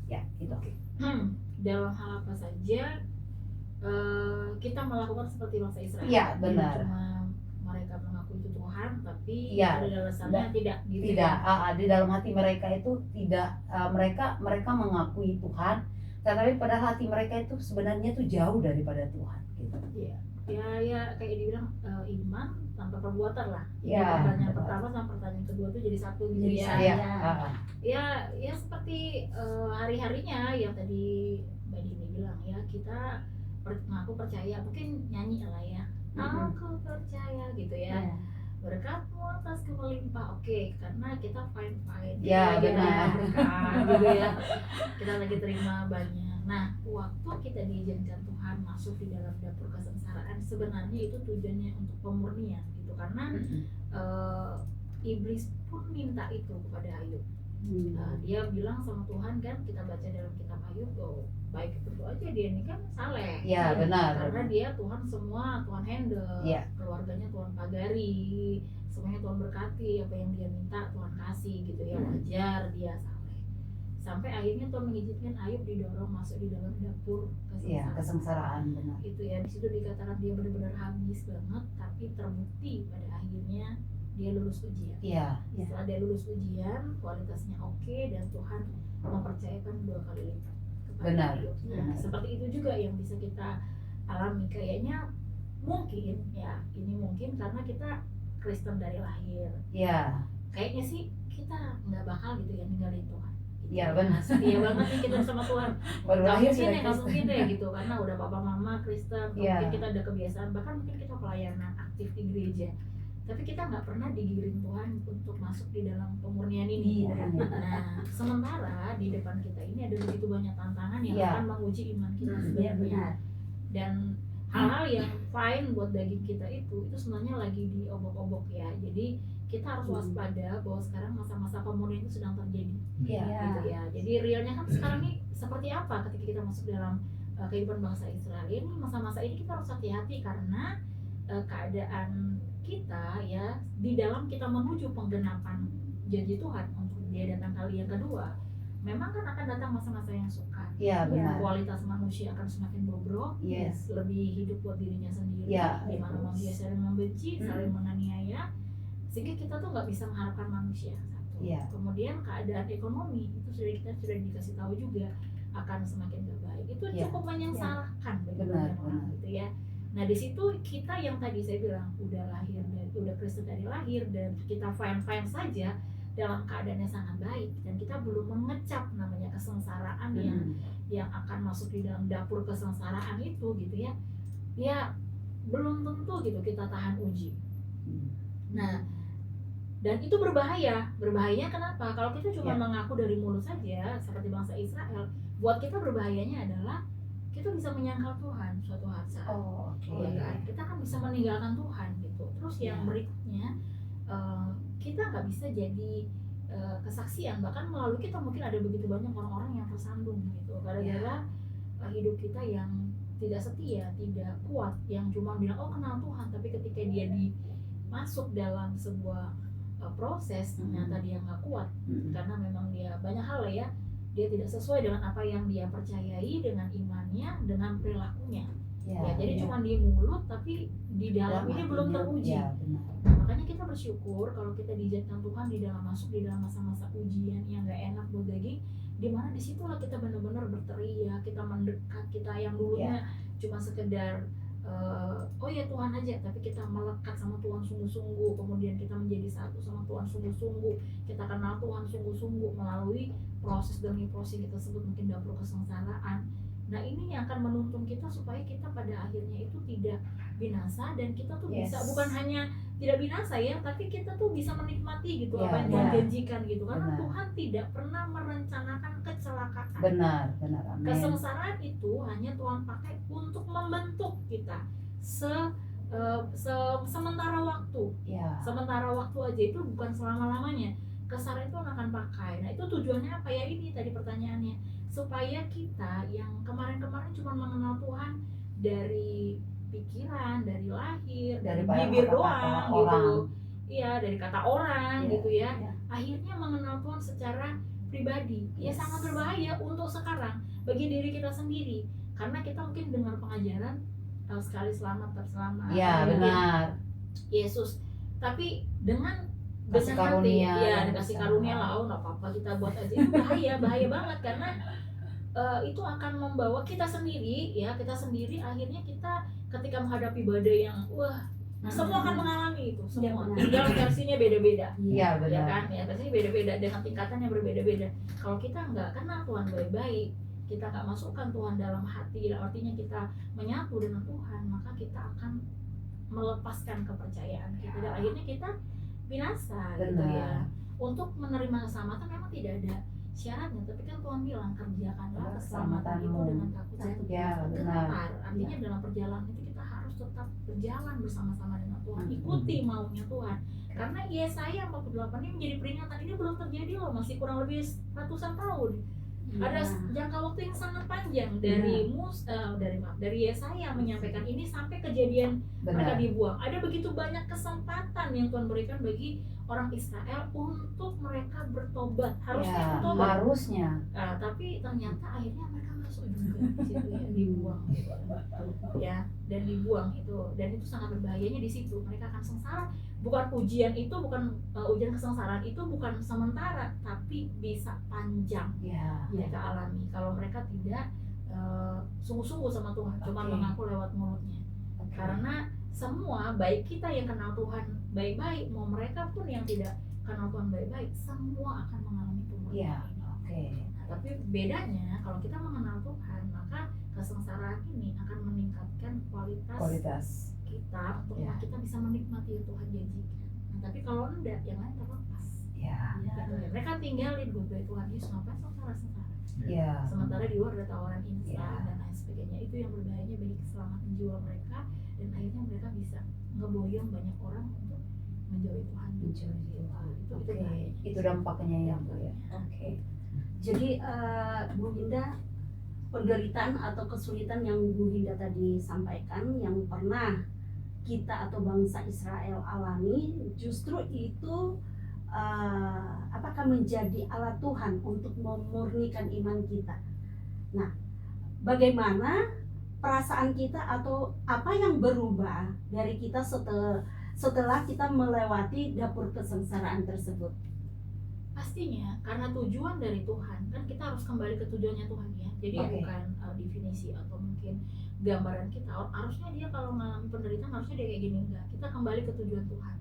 Ya, gitu. Dalam hal apa saja kita melakukan seperti bangsa Israel. Iya, benar. Cuma mereka mengaku itu Tuhan, tapi Iya, pada dasarnya tidak gitu. Tidak, di dalam hati mereka itu tidak, mereka mengakui Tuhan, tetapi pada hati mereka itu sebenarnya itu jauh daripada Tuhan gitu. Iya. Ya kayak dibilang iman tanpa perbuatan lah. Ya, pertanyaan betul. pertama sama pertanyaan kedua itu jadi satu gitu Jadi ya. satu. Iya, Ya seperti hari-harinya yang tadi Mbak Dini bilang ya, kita mengaku percaya, mungkin nyanyi lah ya. Aku percaya gitu ya. Berkatmu atasku melimpah, oke, karena kita fine Ya, kita benar. berkat gitu ya, kita lagi terima banyak. Nah, waktu kita diizinkan Tuhan masuk di dalam dapur kesengsaraan, sebenarnya itu tujuannya untuk pemurnian gitu, karena iblis pun minta itu kepada Ayub. Dia bilang sama Tuhan kan, kita baca dalam kitab Ayub, baik itu aja dia ini kan saleh. Ya, benar. Karena dia Tuhan semua, Tuhan handle, Ya. keluarganya Tuhan pagari, semuanya Tuhan berkati, apa yang dia minta Tuhan kasih gitu ya, wajar dia saleh. Sampai akhirnya Tuhan mengizinkan Ayub didorong masuk di dalam dapur Iya, kesengsaraan. kesengsaraan benar. Itu ya, di situ dikatakan dia benar-benar habis banget, tapi terbukti pada akhirnya dia lulus ujian. Iya. Setelah dia lulus ujian, kualitasnya oke, dan Tuhan mempercayakan 2 kali lipat kepada Benar, Ayub. Nah, benar. seperti itu juga yang bisa kita alami. Kayaknya mungkin ya, ini mungkin karena kita Kristen dari lahir. Iya. Kayaknya sih kita nggak bakal gitu ya ninggalin Tuhan. Iya, benar. Setia banget nih kita sama Tuhan. Baru Nggak lahir mungkin sudah ya, nggak Kristen. mungkin deh gitu, karena udah papa mama Kristen, Iya. mungkin kita ada kebiasaan, bahkan mungkin kita pelayanan aktif di gereja, tapi kita nggak pernah digiring Tuhan untuk masuk di dalam pemurnian ini. Iya. Nah, sementara di depan kita ini ada begitu banyak tantangan yang Iya. akan menguji iman kita Iya, sebenarnya. benar. Dan hal-hal yang fine buat daging kita itu sebenarnya lagi diobok-obok ya. Jadi kita harus waspada bahwa sekarang masa-masa pemurnian itu sedang terjadi. Iya. Gitu ya. Jadi realnya kan sekarang ini seperti apa ketika kita masuk dalam kehidupan bangsa Israel ini, masa-masa ini kita harus hati-hati karena keadaan kita ya di dalam kita menuju penggenapan janji Tuhan untuk dia datang kali yang kedua, memang kan akan datang masa-masa yang sukar. Ya, benar. Kualitas manusia akan semakin bobrok, Yes. lebih hidup buat dirinya sendiri, Ya, di mana manusia saling membenci, saling menganiaya, sehingga kita tuh nggak bisa mengharapkan manusia. Satu. Ya. Kemudian keadaan ekonomi itu kita sudah dikasih tahu juga akan semakin gak baik. Itu Ya. cukup menyengsarakan bagi Benar, banyak orang benar. gitu ya. Nah di situ kita yang tadi saya bilang udah Kristen dari lahir dan kita fine saja dalam keadaannya sangat baik, dan kita belum mengecap namanya kesengsaraan yang akan masuk di dalam dapur kesengsaraan itu gitu ya. Ya belum tentu gitu kita tahan uji. Nah, dan itu berbahayanya kenapa? Kalau kita cuma mengaku dari mulut saja seperti bangsa Israel, buat kita berbahayanya adalah kita bisa menyangkal Tuhan suatu saat. Oh, oke. Ya kan? Kita kan bisa meninggalkan Tuhan gitu. Terus yang berikutnya, kita nggak bisa jadi kesaksian, bahkan melalui kita mungkin ada begitu banyak orang-orang yang tersandung gitu gara-gara hidup kita yang tidak setia, tidak kuat, yang cuma bilang oh kenal Tuhan, tapi ketika dia masuk dalam sebuah proses ternyata dia nggak kuat karena memang dia banyak hal ya, dia tidak sesuai dengan apa yang dia percayai, dengan imannya, dengan perilakunya. Ya, jadi cuma di mulut tapi di dalam ini belum teruji. Ya, benar. Nah, makanya kita bersyukur kalau kita diizinkan Tuhan masuk di dalam masa-masa ujian yang gak enak buat daging, di mana disitulah kita benar-benar berteriak, kita mendekat, kita yang dulunya cuma sekedar oh ya Tuhan aja, tapi kita melekat sama Tuhan sungguh-sungguh, kemudian kita menjadi satu sama Tuhan sungguh-sungguh, kita kenal Tuhan sungguh-sungguh melalui proses demi proses kita sebut mungkin dapur kesengsaraan. Nah ini yang akan menuntun kita supaya kita pada akhirnya itu tidak binasa, dan kita tuh bisa bukan hanya tidak binasa ya, tapi kita tuh bisa menikmati gitu apa yang Tuhan janjikan gitu, karena Tuhan tidak pernah merencanakan kecelakaan. Benar, amin. Kesengsaraan itu hanya Tuhan pakai untuk membentuk kita sementara waktu. Sementara waktu aja, itu bukan selama-lamanya. Kesengsaraan itu akan pakai. Nah itu tujuannya apa ya, ini tadi pertanyaannya, supaya kita yang kemarin-kemarin cuma mengenal Tuhan dari pikiran, dari lahir, dari bibir doang gitu, iya dari kata orang gitu ya, akhirnya mengenal Tuhan secara pribadi, ya sangat berbahaya untuk sekarang bagi diri kita sendiri, karena kita mungkin dengar pengajaran sekali selamat terselamat, benar, Yesus, tapi dengan kasih karunia, dikasih karunia lah, oh nggak apa-apa kita buat aja, itu bahaya banget, karena itu akan membawa kita sendiri akhirnya kita ketika menghadapi badai yang semua akan mengalami itu semua, tinggal versinya beda-beda, ya kan, ya versinya beda-beda dengan tingkatan yang berbeda-beda. Kalau kita nggak kenal Tuhan baik-baik, kita nggak masukkan Tuhan dalam hati, artinya kita menyatu dengan Tuhan, maka kita akan melepaskan kepercayaan kita dan akhirnya kita binasa gitu ya. Untuk menerima keselamatan memang tidak ada syaratnya, tapi kan Tuhan bilang kerjakanlah keselamatan itu dengan takut dan gentar. Artinya dalam perjalanan itu kita harus tetap berjalan bersama-sama dengan Tuhan, ikuti maunya Tuhan. Karena Yesaya 48 ini menjadi peringatan, ini belum terjadi loh, masih kurang lebih ratusan tahun. Ada jangka waktu yang sangat panjang dari Yesaya menyampaikan ini sampai kejadian mereka dibuang. Ada begitu banyak kesempatan yang Tuhan berikan bagi orang Israel untuk mereka bertobat, harusnya bertobat. Nah, tapi ternyata akhirnya mereka masuk juga di situ ya, dibuang ya, dan dibuang itu, dan itu sangat berbahayanya di situ. Mereka akan sengsara. Bukan ujian kesengsaraan itu bukan sementara, tapi bisa panjang mereka alami kalau mereka tidak sungguh-sungguh sama Tuhan, cuma mengaku lewat mulutnya. Karena semua, baik kita yang kenal Tuhan baik-baik, mau mereka pun yang tidak kenal Tuhan baik-baik, semua akan mengalami pemulihan ini. Nah, tapi bedanya kalau kita mengenal Tuhan, maka kesengsaraan ini akan meningkatkan kualitas kita untuk kita bisa menikmati yang Tuhan janjikan. Nah, tapi kalau enggak, yang lain terlepas. Mereka tinggalin baik Tuhan Yesus, ngapain sengsara. Sementara di luar ada tawaran instan dan lain sebagainya. Itu yang berbahayanya bagi keselamatan jiwa mereka, dan akhirnya mereka bisa ngeboyong banyak orang untuk menjauhi Tuhan. Itu dampaknya ya. Jadi Bu Hinda, penderitaan atau kesulitan yang Bu Hinda tadi sampaikan yang pernah kita atau bangsa Israel alami, justru itu apakah menjadi alat Tuhan untuk memurnikan iman kita. Nah, bagaimana perasaan kita atau apa yang berubah dari kita setelah kita melewati dapur kesengsaraan tersebut? Pastinya karena tujuan dari Tuhan, kan kita harus kembali ke tujuannya Tuhan ya. Jadi Oke. bukan definisi atau mungkin gambaran kita. Harusnya dia kalau mengalami penderitaan harusnya dia kayak gini, enggak. Kita kembali ke tujuan Tuhan.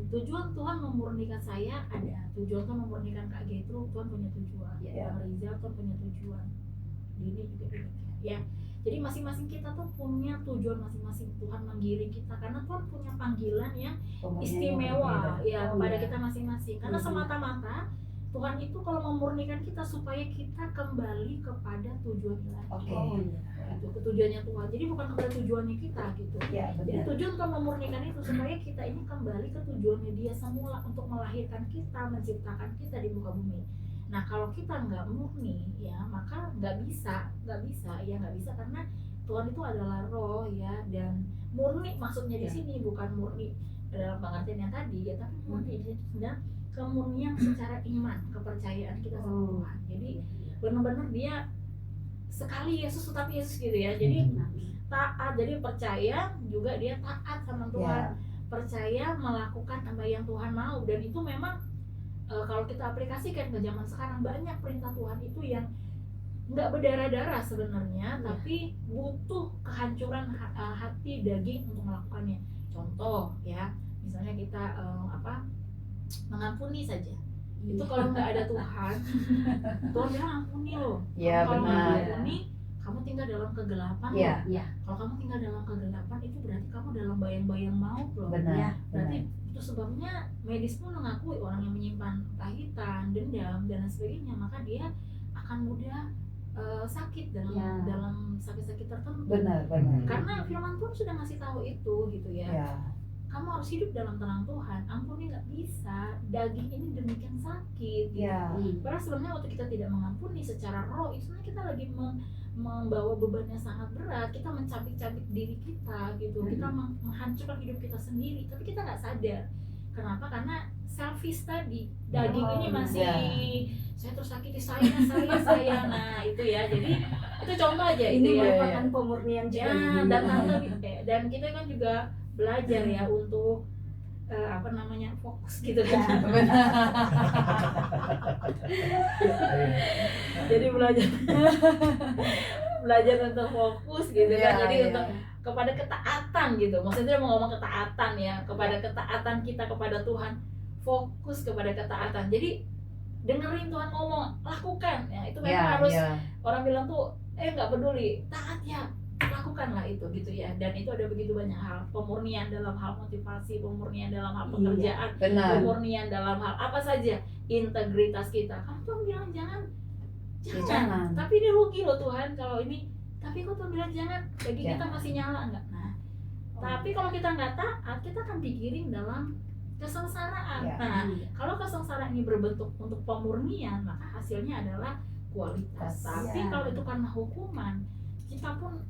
Tujuan Tuhan memurnikan saya ada. Tujuan Tuhan memurnikan Kak Getru, Tuhan punya tujuan. Ya. Bang Rizal, Tuhan punya tujuan. Dini juga demikian. Ya. Jadi masing-masing kita tuh punya tujuan masing-masing. Tuhan menggiring kita karena Tuhan punya panggilan yang istimewa ya kepada kita masing-masing. Karena semata-mata Tuhan itu kalau memurnikan kita supaya kita kembali kepada tujuan ilahi. Oke. Itu ke tujuannya Tuhan. Jadi bukan kepada tujuannya kita gitu. Ya, Jadi benar. tujuan Tuhan memurnikan itu supaya kita ini kembali ke tujuannya Dia semula untuk melahirkan kita, menciptakan kita di muka bumi. Nah kalau kita nggak murni ya maka nggak bisa karena Tuhan itu adalah roh ya, dan murni maksudnya di Ya. sini bukan murni dalam pengertian yang tadi ya, tapi murni di sini sudah kemurnian secara iman, kepercayaan kita sama Tuhan. Jadi benar-benar dia sekali Yesus tapi Yesus gitu ya. Jadi taat, jadi percaya juga dia taat sama Tuhan. Percaya melakukan apa yang Tuhan mau, dan itu memang kalau kita aplikasikan ke zaman sekarang banyak perintah Tuhan itu yang nggak berdarah-darah sebenarnya, tapi butuh kehancuran hati daging untuk melakukannya. Contoh ya, misalnya kita mengampuni saja. Itu kalau nggak ada Tuhan, Tuhan bilang ampuni loh. Ya, Kalau nggak benar. ampuni, kamu tinggal dalam kegelapan Ya. loh. Kalau kamu tinggal dalam kegelapan itu berarti kamu dalam bayang-bayang maut loh. Benar. Ya, berarti itu sebabnya medis pun mengakui orang yang menyimpan kepahitan, dendam dan lain sebagainya, maka dia akan mudah sakit dalam sakit-sakit tertentu. Benar. Karena firman Tuhan sudah ngasih tahu itu gitu ya. Ya. Kamu harus hidup dalam terang Tuhan. Ampuni nggak bisa. Daging ini demikian sakit. Gitu. Ya. Padahal sebenarnya waktu kita tidak mengampuni secara roh, itu sebenarnya kita lagi membawa beban yang sangat berat. Kita mencabik-cabik diri kita gitu. Kita menghancurkan hidup kita sendiri. Tapi kita nggak sadar. Kenapa? Karena selfish tadi. Daging ini masih saya tersakiti, saya. Nah itu ya. Jadi itu contoh aja. Ini itu ya. merupakan pemurnian juga. Ya, dan kita kan juga belajar ya untuk fokus gitu kan. Jadi belajar untuk fokus gitu kan. Jadi untuk kepada ketaatan gitu. Maksudnya mau ngomong ketaatan ya, kepada ketaatan kita kepada Tuhan, fokus kepada ketaatan. Jadi dengerin Tuhan ngomong, lakukan ya. Itu memang harus orang bilang tuh nggak peduli, taat ya, lakukanlah itu gitu ya. Dan itu ada begitu banyak hal, pemurnian dalam hal motivasi, pemurnian dalam hal pekerjaan, pemurnian dalam hal apa saja, integritas kita. Kalau Tuhan bilang jangan, tapi ini rugi loh Tuhan kalau ini. Tapi kok Tuhan bilang jangan, bagi kita masih nyala enggak? Nah, tapi kalau kita nggak taat, kita akan pikirin dalam kesengsaraan. Nah, kalau kesengsaraan ini berbentuk untuk pemurnian, maka hasilnya adalah kualitas. Tapi kalau itu karena hukuman, kita pun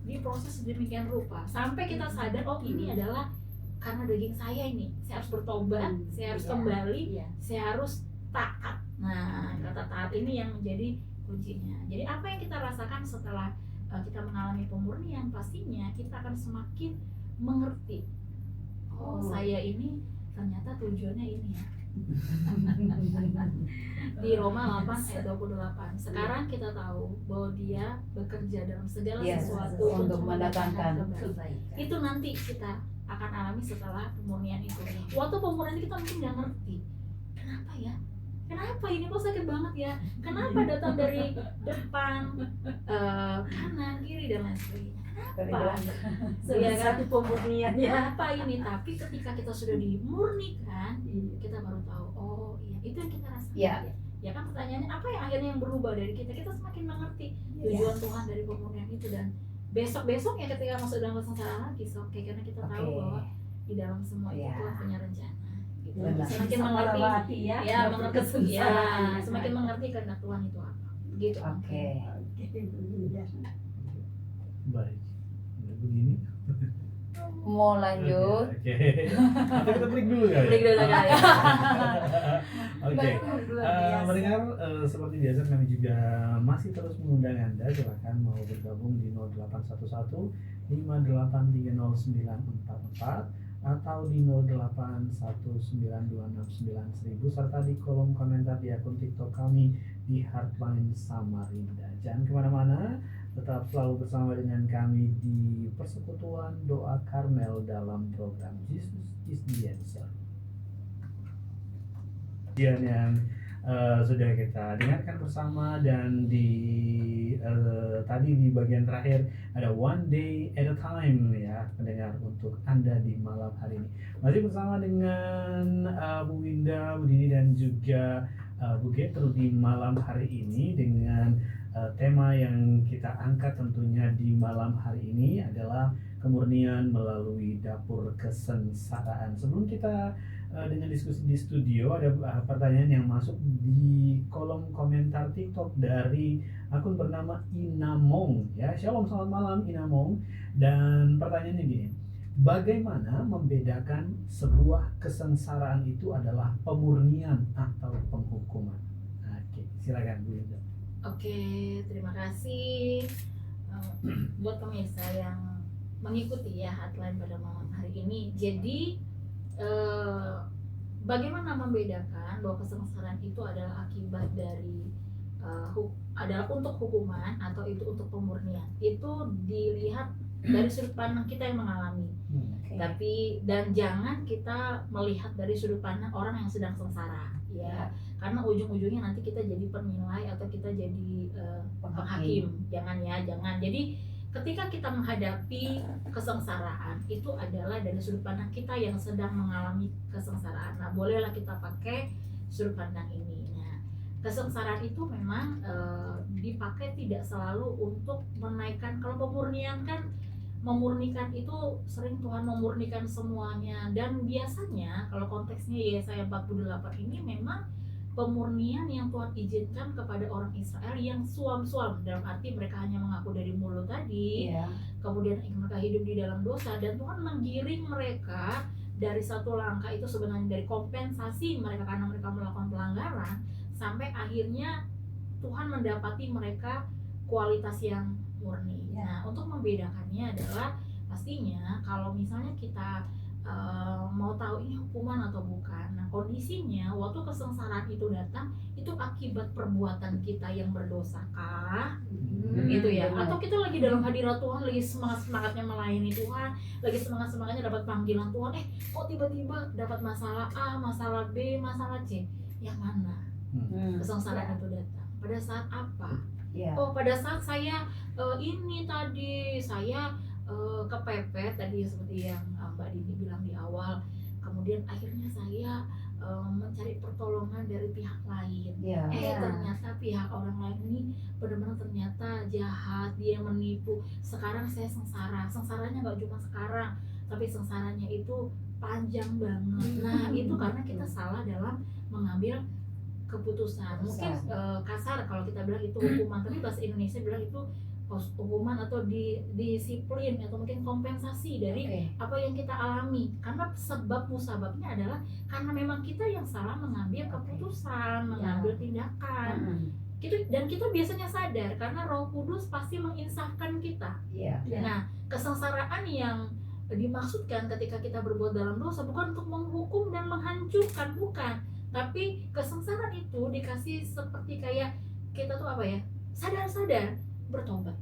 diproses demikian rupa sampai kita sadar, oh ini adalah karena daging saya ini, saya harus bertobat, saya harus kembali, saya harus taat. Nah, kata taat ini yang menjadi kuncinya. Jadi apa yang kita rasakan setelah kita mengalami pemurnian, pastinya kita akan semakin mengerti, oh saya ini ternyata tujuannya ini ya. Di Roma 8 ayat 28. Sekarang kita tahu bahwa dia bekerja dalam segala sesuatu untuk mendatangkan kebaikan. Itu nanti kita akan alami setelah pemurnian itu. Waktu pemurnian kita mungkin nggak ngerti. Kenapa ya? Kenapa ini kok sakit banget ya? Kenapa datang dari depan, kanan, kiri dan lain sebagainya? Kenapa? Satu pemurnian ya. Kenapa ini? Tapi ketika kita sudah dimurnikan, kita baru tahu. Oh iya, itu yang kita rasakan. Ya kan pertanyaannya apa yang akhirnya yang berubah dari kita? Kita semakin mengerti tujuan Tuhan dari pemurnian itu, dan besok-besoknya ketika masuk dalam kesengsaraan lagi, karena kita tahu bahwa di dalam semua itu Tuhan punya rencana. Gitu. Semakin mengerti semakin mengerti kehendak Tuhan itu apa. Gitu. Baik. Begini. Mau lanjut? Oke. Atau kita break dulu kali. Break dulu kali ya. Oke. Luar biasa. Mendengar seperti biasa kami juga masih terus mengundang Anda, silakan mau bergabung di 0811 5830944 atau di 0819269000 serta di kolom komentar di akun TikTok kami di Heartline Samarinda. Jangan kemana-mana, tetap selalu bersama dengan kami di Persekutuan Doa Karmel dalam program Jesus is the Answer. Yang sudah kita dengarkan bersama, dan di tadi di bagian terakhir ada One Day at a Time ya pendengar untuk Anda di malam hari ini. Masih bersama dengan Bu Winda, Bu Dini dan juga Bu Gertrude di malam hari ini dengan tema yang kita angkat tentunya di malam hari ini adalah kemurnian melalui dapur kesengsaraan. Sebelum kita dengan diskusi di studio, ada pertanyaan yang masuk di kolom komentar TikTok dari akun bernama Inamong ya. Shalom, selamat malam Inamong. Dan pertanyaannya gini, bagaimana membedakan sebuah kesengsaraan itu adalah pemurnian atau penghukuman? Oke, silakan Bu Linda. Oke, terima kasih buat pemirsa yang mengikuti ya Heartline pada malam hari ini. Jadi bagaimana membedakan bahwa kesengsaraan itu adalah akibat dari adalah untuk hukuman atau itu untuk pemurnian? Itu dilihat dari sudut pandang kita yang mengalami. Oke. Tapi dan jangan kita melihat dari sudut pandang orang yang sedang sengsara ya. Karena ujung-ujungnya nanti kita jadi penilai atau kita jadi penghakim. Jangan ya, jangan. Jadi ketika kita menghadapi kesengsaraan itu adalah dari sudut pandang kita yang sedang mengalami kesengsaraan. Nah, bolehlah kita pakai sudut pandang ini. Nah, kesengsaraan itu memang dipakai tidak selalu untuk menaikkan. Kalau pemurnian kan memurnikan itu sering Tuhan memurnikan semuanya, dan biasanya kalau konteksnya Yesaya 48 ini memang pemurnian yang Tuhan izinkan kepada orang Israel yang suam-suam, dalam arti mereka hanya mengaku dari mulut tadi, kemudian mereka hidup di dalam dosa, dan Tuhan menggiring mereka dari satu langkah itu sebenarnya dari kompensasi mereka karena mereka melakukan pelanggaran, sampai akhirnya Tuhan mendapati mereka kualitas yang murni. Nah, untuk membedakannya adalah pastinya kalau misalnya kita mau tahu ini hukuman atau bukan. Nah, kondisinya waktu kesengsaraan itu datang itu akibat perbuatan kita yang berdosa kah? Gitu ya. Atau kita lagi dalam hadirat Tuhan, lagi semangat-semangatnya melayani Tuhan, lagi semangat-semangatnya dapat panggilan Tuhan, kok tiba-tiba dapat masalah A, masalah B, masalah C. Yang mana? Kesengsaraan itu datang. Pada saat apa? Oh, pada saat saya ini tadi saya kepepet tadi seperti yang Mbak Dini bilang di awal, kemudian akhirnya saya mencari pertolongan dari pihak lain. Ternyata pihak orang lain ini benar-benar ternyata jahat, dia menipu. Sekarang saya sengsara, sengsaranya nggak cuma sekarang, tapi sengsaranya itu panjang banget. Nah, itu karena kita salah dalam mengambil keputusan. Mungkin kasar kalau kita bilang itu hukuman, tapi bahasa Indonesia bilang itu hukuman atau disiplin atau mungkin kompensasi dari apa yang kita alami, karena sebab musababnya adalah karena memang kita yang salah mengambil keputusan, mengambil tindakan gitu, dan kita biasanya sadar karena Roh Kudus pasti menginsafkan kita. Nah, kesengsaraan yang dimaksudkan ketika kita berbuat dalam dosa bukan untuk menghukum dan menghancurkan, bukan, tapi kesengsaraan itu dikasih seperti kayak kita tuh apa ya, sadar-sadar bertobat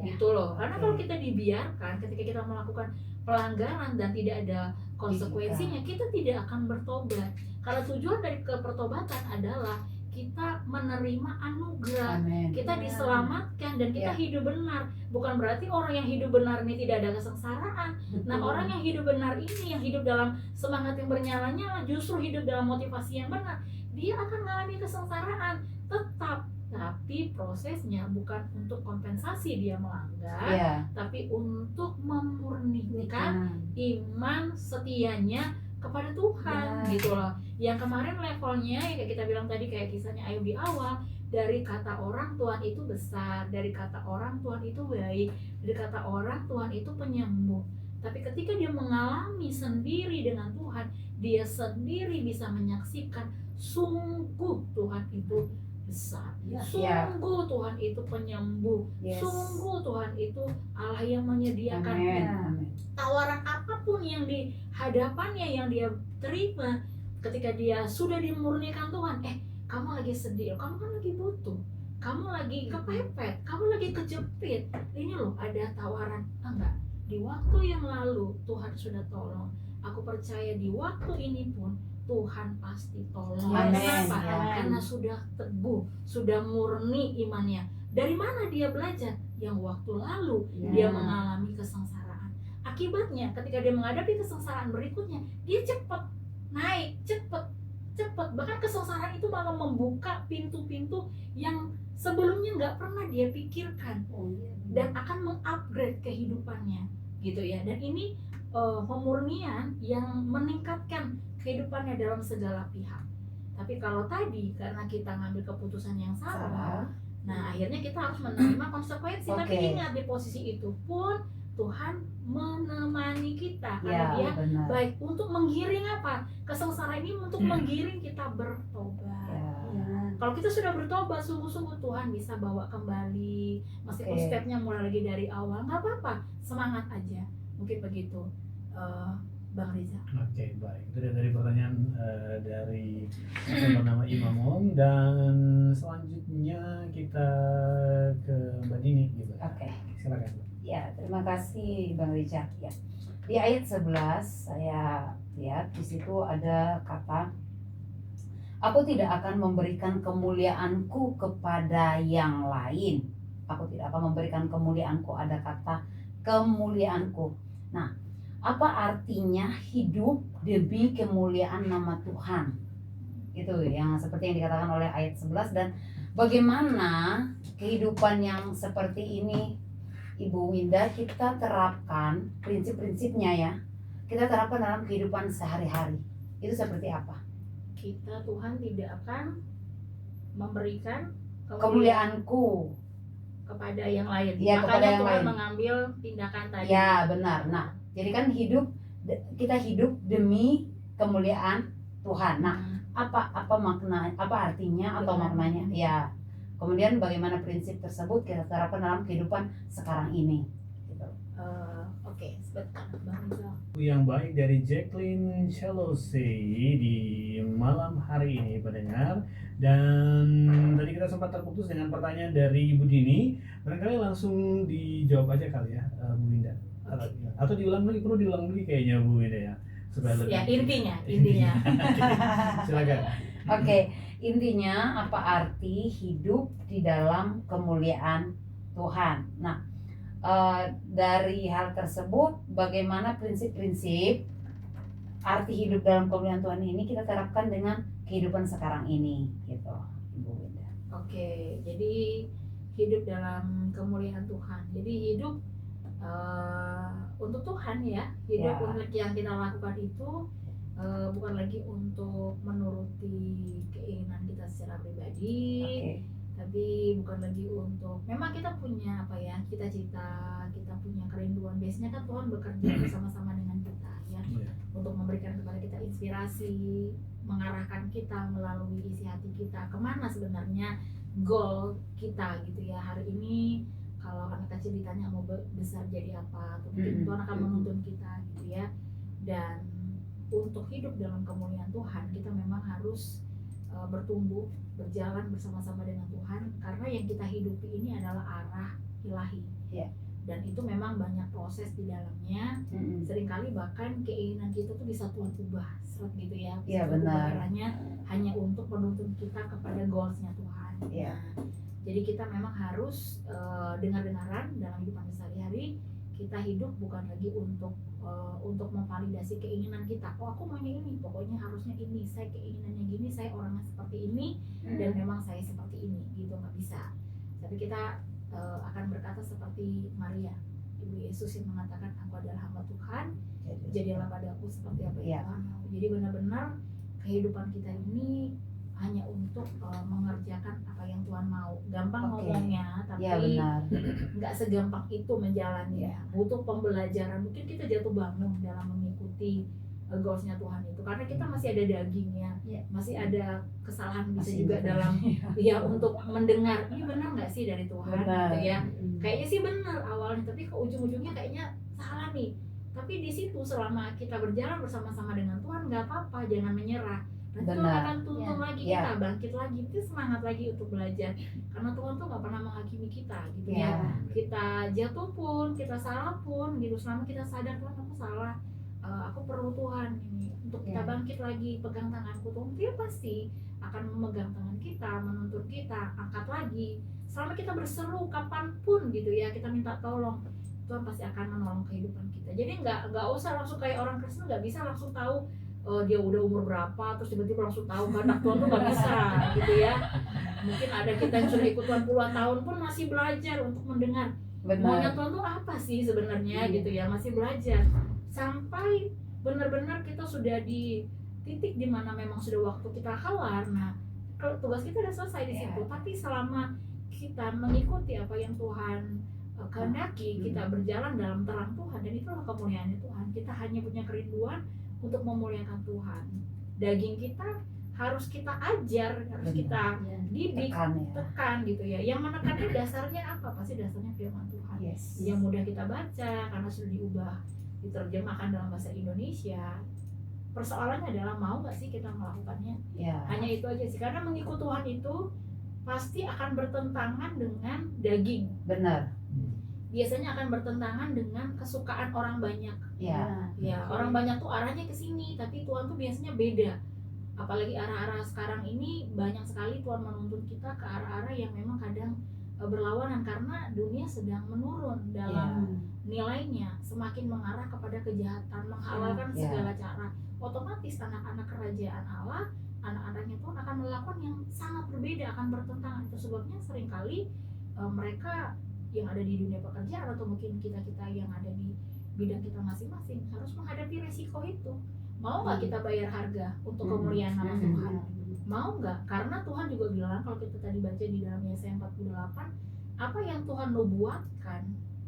gitu loh. Karena kalau kita dibiarkan ketika kita melakukan pelanggaran dan tidak ada konsekuensinya, kita tidak akan bertobat. Karena tujuan dari kepertobatan adalah kita menerima anugerah. Kita diselamatkan dan kita hidup benar. Bukan berarti orang yang hidup benar ini tidak ada kesengsaraan. Nah, orang yang hidup benar ini, yang hidup dalam semangat yang bernyala-nyala, justru hidup dalam motivasi yang benar, dia akan mengalami kesengsaraan tetap. Tapi prosesnya bukan untuk kompensasi dia melanggar, tapi untuk memurnikan iman setianya kepada Tuhan, gitu loh. Yang kemarin levelnya kayak kita bilang tadi, kayak kisahnya Ayub di awal, dari kata orang Tuhan itu besar, dari kata orang Tuhan itu baik, dari kata orang Tuhan itu penyembuh. Tapi ketika dia mengalami sendiri dengan Tuhan, dia sendiri bisa menyaksikan sungguh Tuhan itu besar. Yes. Sungguh Tuhan itu penyembuh. Yes. Sungguh Tuhan itu Allah yang menyediakan Amin. Ya. Amin. tawaran apapun yang di hadapannya yang dia terima ketika dia sudah dimurnikan Tuhan. Kamu lagi sedih, kamu kan lagi butuh, kamu lagi kepepet, kamu lagi kejepit, ini loh ada tawaran. Enggak, di waktu yang lalu Tuhan sudah tolong. Aku percaya di waktu ini pun Tuhan pasti tolong. Amin. Kenapa? Ya. Karena sudah teguh, sudah murni imannya. Dari mana dia belajar? Yang waktu lalu Ya. dia mengalami kesengsaraan. Akibatnya ketika dia menghadapi kesengsaraan berikutnya, dia cepat naik, cepat. Bahkan kesengsaraan itu malah membuka pintu-pintu yang sebelumnya nggak pernah dia pikirkan Oh, iya. dan akan mengupgrade kehidupannya, gitu ya. Dan ini pemurnian yang meningkatkan kehidupannya dalam segala pihak. Tapi kalau tadi karena kita ngambil keputusan yang salah, nah akhirnya kita harus menerima konsekuensi. Tapi Oke. ingat, di posisi itu pun Tuhan menemani kita Ya, karena dia benar. baik untuk menggiring apa? Kesengsaraan ini untuk menggiring kita bertobat. Ya. Ya. Kalau kita sudah bertobat sungguh-sungguh, Tuhan bisa bawa kembali. Meskipun Oke. stepnya mulai lagi dari awal, nggak apa-apa, semangat aja. Mungkin begitu, Bang Riza. Oke, baik. Itu dia dari pertanyaan dari yang bernama Imamon, dan selanjutnya kita ke Mbak Dini gitu. Oke. Silakan. Ya, terima kasih Bang Richard. Ya. Di ayat 11 saya lihat di situ ada kata, aku tidak akan memberikan kemuliaanku kepada yang lain. Aku tidak akan memberikan kemuliaanku, ada kata kemuliaanku. Nah, apa artinya hidup demi kemuliaan nama Tuhan? Itu yang seperti yang dikatakan oleh ayat 11. Dan bagaimana kehidupan yang seperti ini, Ibu Winda, kita terapkan prinsip-prinsipnya ya. Kita terapkan dalam kehidupan sehari-hari. Itu seperti apa? Kita, Tuhan tidak akan memberikan Kemuliaanku. kepada yang lain. Ya, kepada Makanya yang Tuhan lain. mengambil tindakan tadi. Ya, benar. Nah, jadi kan kita hidup demi kemuliaan Tuhan. Nah, apa makna, apa artinya atau Benar. maknanya? Ya. Kemudian bagaimana prinsip tersebut kita terapkan dalam kehidupan sekarang ini. Gitu. Oke, sebentar, Bang Rizal. Yang baik dari Jacqueline Chelsea di malam hari ini, pendengar. Dan tadi kita sempat terputus dengan pertanyaan dari Ibu Dini. Barangkali langsung dijawab aja kali ya, Bu Winda. Atau diulang lagi, perlu diulang lagi kayaknya Bu Winda ya, supaya lebih. Ya, intinya. Oke, silakan. Oke, intinya apa arti hidup di dalam kemuliaan Tuhan. Nah, dari hal tersebut, bagaimana prinsip-prinsip arti hidup dalam kemuliaan Tuhan ini kita terapkan dengan kehidupan sekarang ini, gitu, Ibu Winda. Oke, jadi hidup dalam kemuliaan Tuhan. Jadi hidup untuk Tuhan ya. Hidup Ya. untuk yang kita lakukan itu bukan lagi untuk menuruti keinginan kita secara pribadi, Oke. tapi bukan lagi untuk, memang kita punya apa ya, cita-cita, kita punya kerinduan. Biasanya kan Tuhan bekerja bersama-sama dengan kita ya, Iya. untuk memberikan kepada kita inspirasi, mengarahkan kita melalui isi hati kita kemana sebenarnya goal kita gitu ya. Hari ini kalau anak kecil ditanya mau besar jadi apa, atau mungkin Tuhan akan menuntun kita gitu ya. Dan untuk hidup dalam kemuliaan Tuhan, kita memang harus bertumbuh, berjalan bersama-sama dengan Tuhan, karena yang kita hidupi ini adalah arah ilahi. Ya. Dan itu memang banyak proses di dalamnya. Seringkali bahkan keinginan kita tuh bisa Tuhan ubah seret gitu ya. Iya, Bisa benar. ubahnya hanya untuk menuntun kita kepada goalsnya Tuhan. Iya. Nah, jadi kita memang harus dengar-dengaran dalam kehidupan sehari-hari. Kita hidup bukan lagi untuk memvalidasi keinginan kita. Oh, aku maunya ini, pokoknya harusnya ini. Saya keinginannya gini, saya orangnya seperti ini, dan memang saya seperti ini, gitu, nggak bisa. Tapi kita akan berkata seperti Maria, Ibu Yesus yang mengatakan, aku adalah hamba Tuhan, jadilah padaku seperti apa Iya. yang Tuhan mau. Jadi benar-benar kehidupan kita ini hanya untuk mengerjakan apa yang Tuhan mau. Gampang Oke. ngomongnya, tapi Ya benar. nggak segampang itu menjalannya. Ya. Butuh pembelajaran. Mungkin kita jatuh bangun dalam mengikuti goalsnya Tuhan itu, karena kita masih ada dagingnya, Ya. masih ada kesalahan bisa Masih juga benar. dalam ya untuk mendengar ini benar nggak sih dari Tuhan Benar. gitu ya. Kayaknya sih benar awalnya, tapi ke ujung-ujungnya kayaknya salah nih. Tapi di situ selama kita berjalan bersama-sama dengan Tuhan nggak apa-apa, jangan menyerah. Dan Tuhan Benar. akan tuntun lagi Ya. kita, bangkit lagi, kita semangat lagi untuk belajar. Karena Tuhan tuh nggak pernah menghakimi kita gitu ya. Ya. Kita jatuh pun, kita salah pun gitu, selama kita sadar Tuhan aku salah, aku perlu Tuhan ini untuk kita Ya. bangkit lagi, pegang tanganku. Tuhan dia pasti akan memegang tangan kita, menuntun kita, angkat lagi. Selama kita berseru kapanpun gitu ya, kita minta tolong, Tuhan pasti akan menolong kehidupan kita. Jadi nggak usah langsung kayak orang Kristen, nggak bisa langsung tahu dia udah umur berapa terus tiba-tiba langsung tahu kehendak Tuhan tuh nggak bisa gitu ya. Mungkin ada kita yang sudah ikut Tuhan puluhan tahun pun masih belajar untuk mendengar maunya Benar. Tuhan tuh apa sih sebenarnya Iya. gitu ya, masih belajar sampai benar-benar kita sudah di titik di mana memang sudah waktu kita kelar. Nah, kalau tugas kita udah selesai di Iya. situ, tapi selama kita mengikuti apa yang Tuhan kehendaki, kita berjalan dalam terang Tuhan, dan itulah kemuliaannya Tuhan. Kita hanya punya kerinduan untuk memuliakan Tuhan. Daging kita harus kita ajar, harus Benar. kita Ya. didik, Tekan ya. tekan gitu ya. Yang menekan itu dasarnya apa? Pasti dasarnya firman Tuhan. Yes. Yang mudah kita baca karena sudah diubah, diterjemahkan dalam bahasa Indonesia. Persoalannya adalah mau nggak sih kita melakukannya? Ya. Hanya itu aja sih. Karena mengikut Tuhan itu pasti akan bertentangan dengan daging. Benar. Biasanya akan bertentangan dengan kesukaan orang banyak. Ya. Ya, orang banyak tuh arahnya ke sini, tapi Tuhan tuh biasanya beda. Apalagi arah-arah sekarang ini banyak sekali Tuhan menuntun kita ke arah-arah yang memang kadang berlawanan, karena dunia sedang menurun dalam nilainya, semakin mengarah kepada kejahatan, menghalalkan Ya. segala cara. Otomatis anak-anak kerajaan Allah, anak-anaknya Tuhan akan melakukan yang sangat berbeda, akan bertentangan. Itu sebabnya seringkali mereka yang ada di dunia pekerjaan atau mungkin kita-kita yang ada di bidang kita masing-masing harus menghadapi resiko itu. Mau nggak kita bayar harga untuk kemuliaan nama Tuhan? Mau nggak? Karena Tuhan juga bilang, kalau kita tadi baca di dalam Yesaya 48, apa yang Tuhan nubuatkan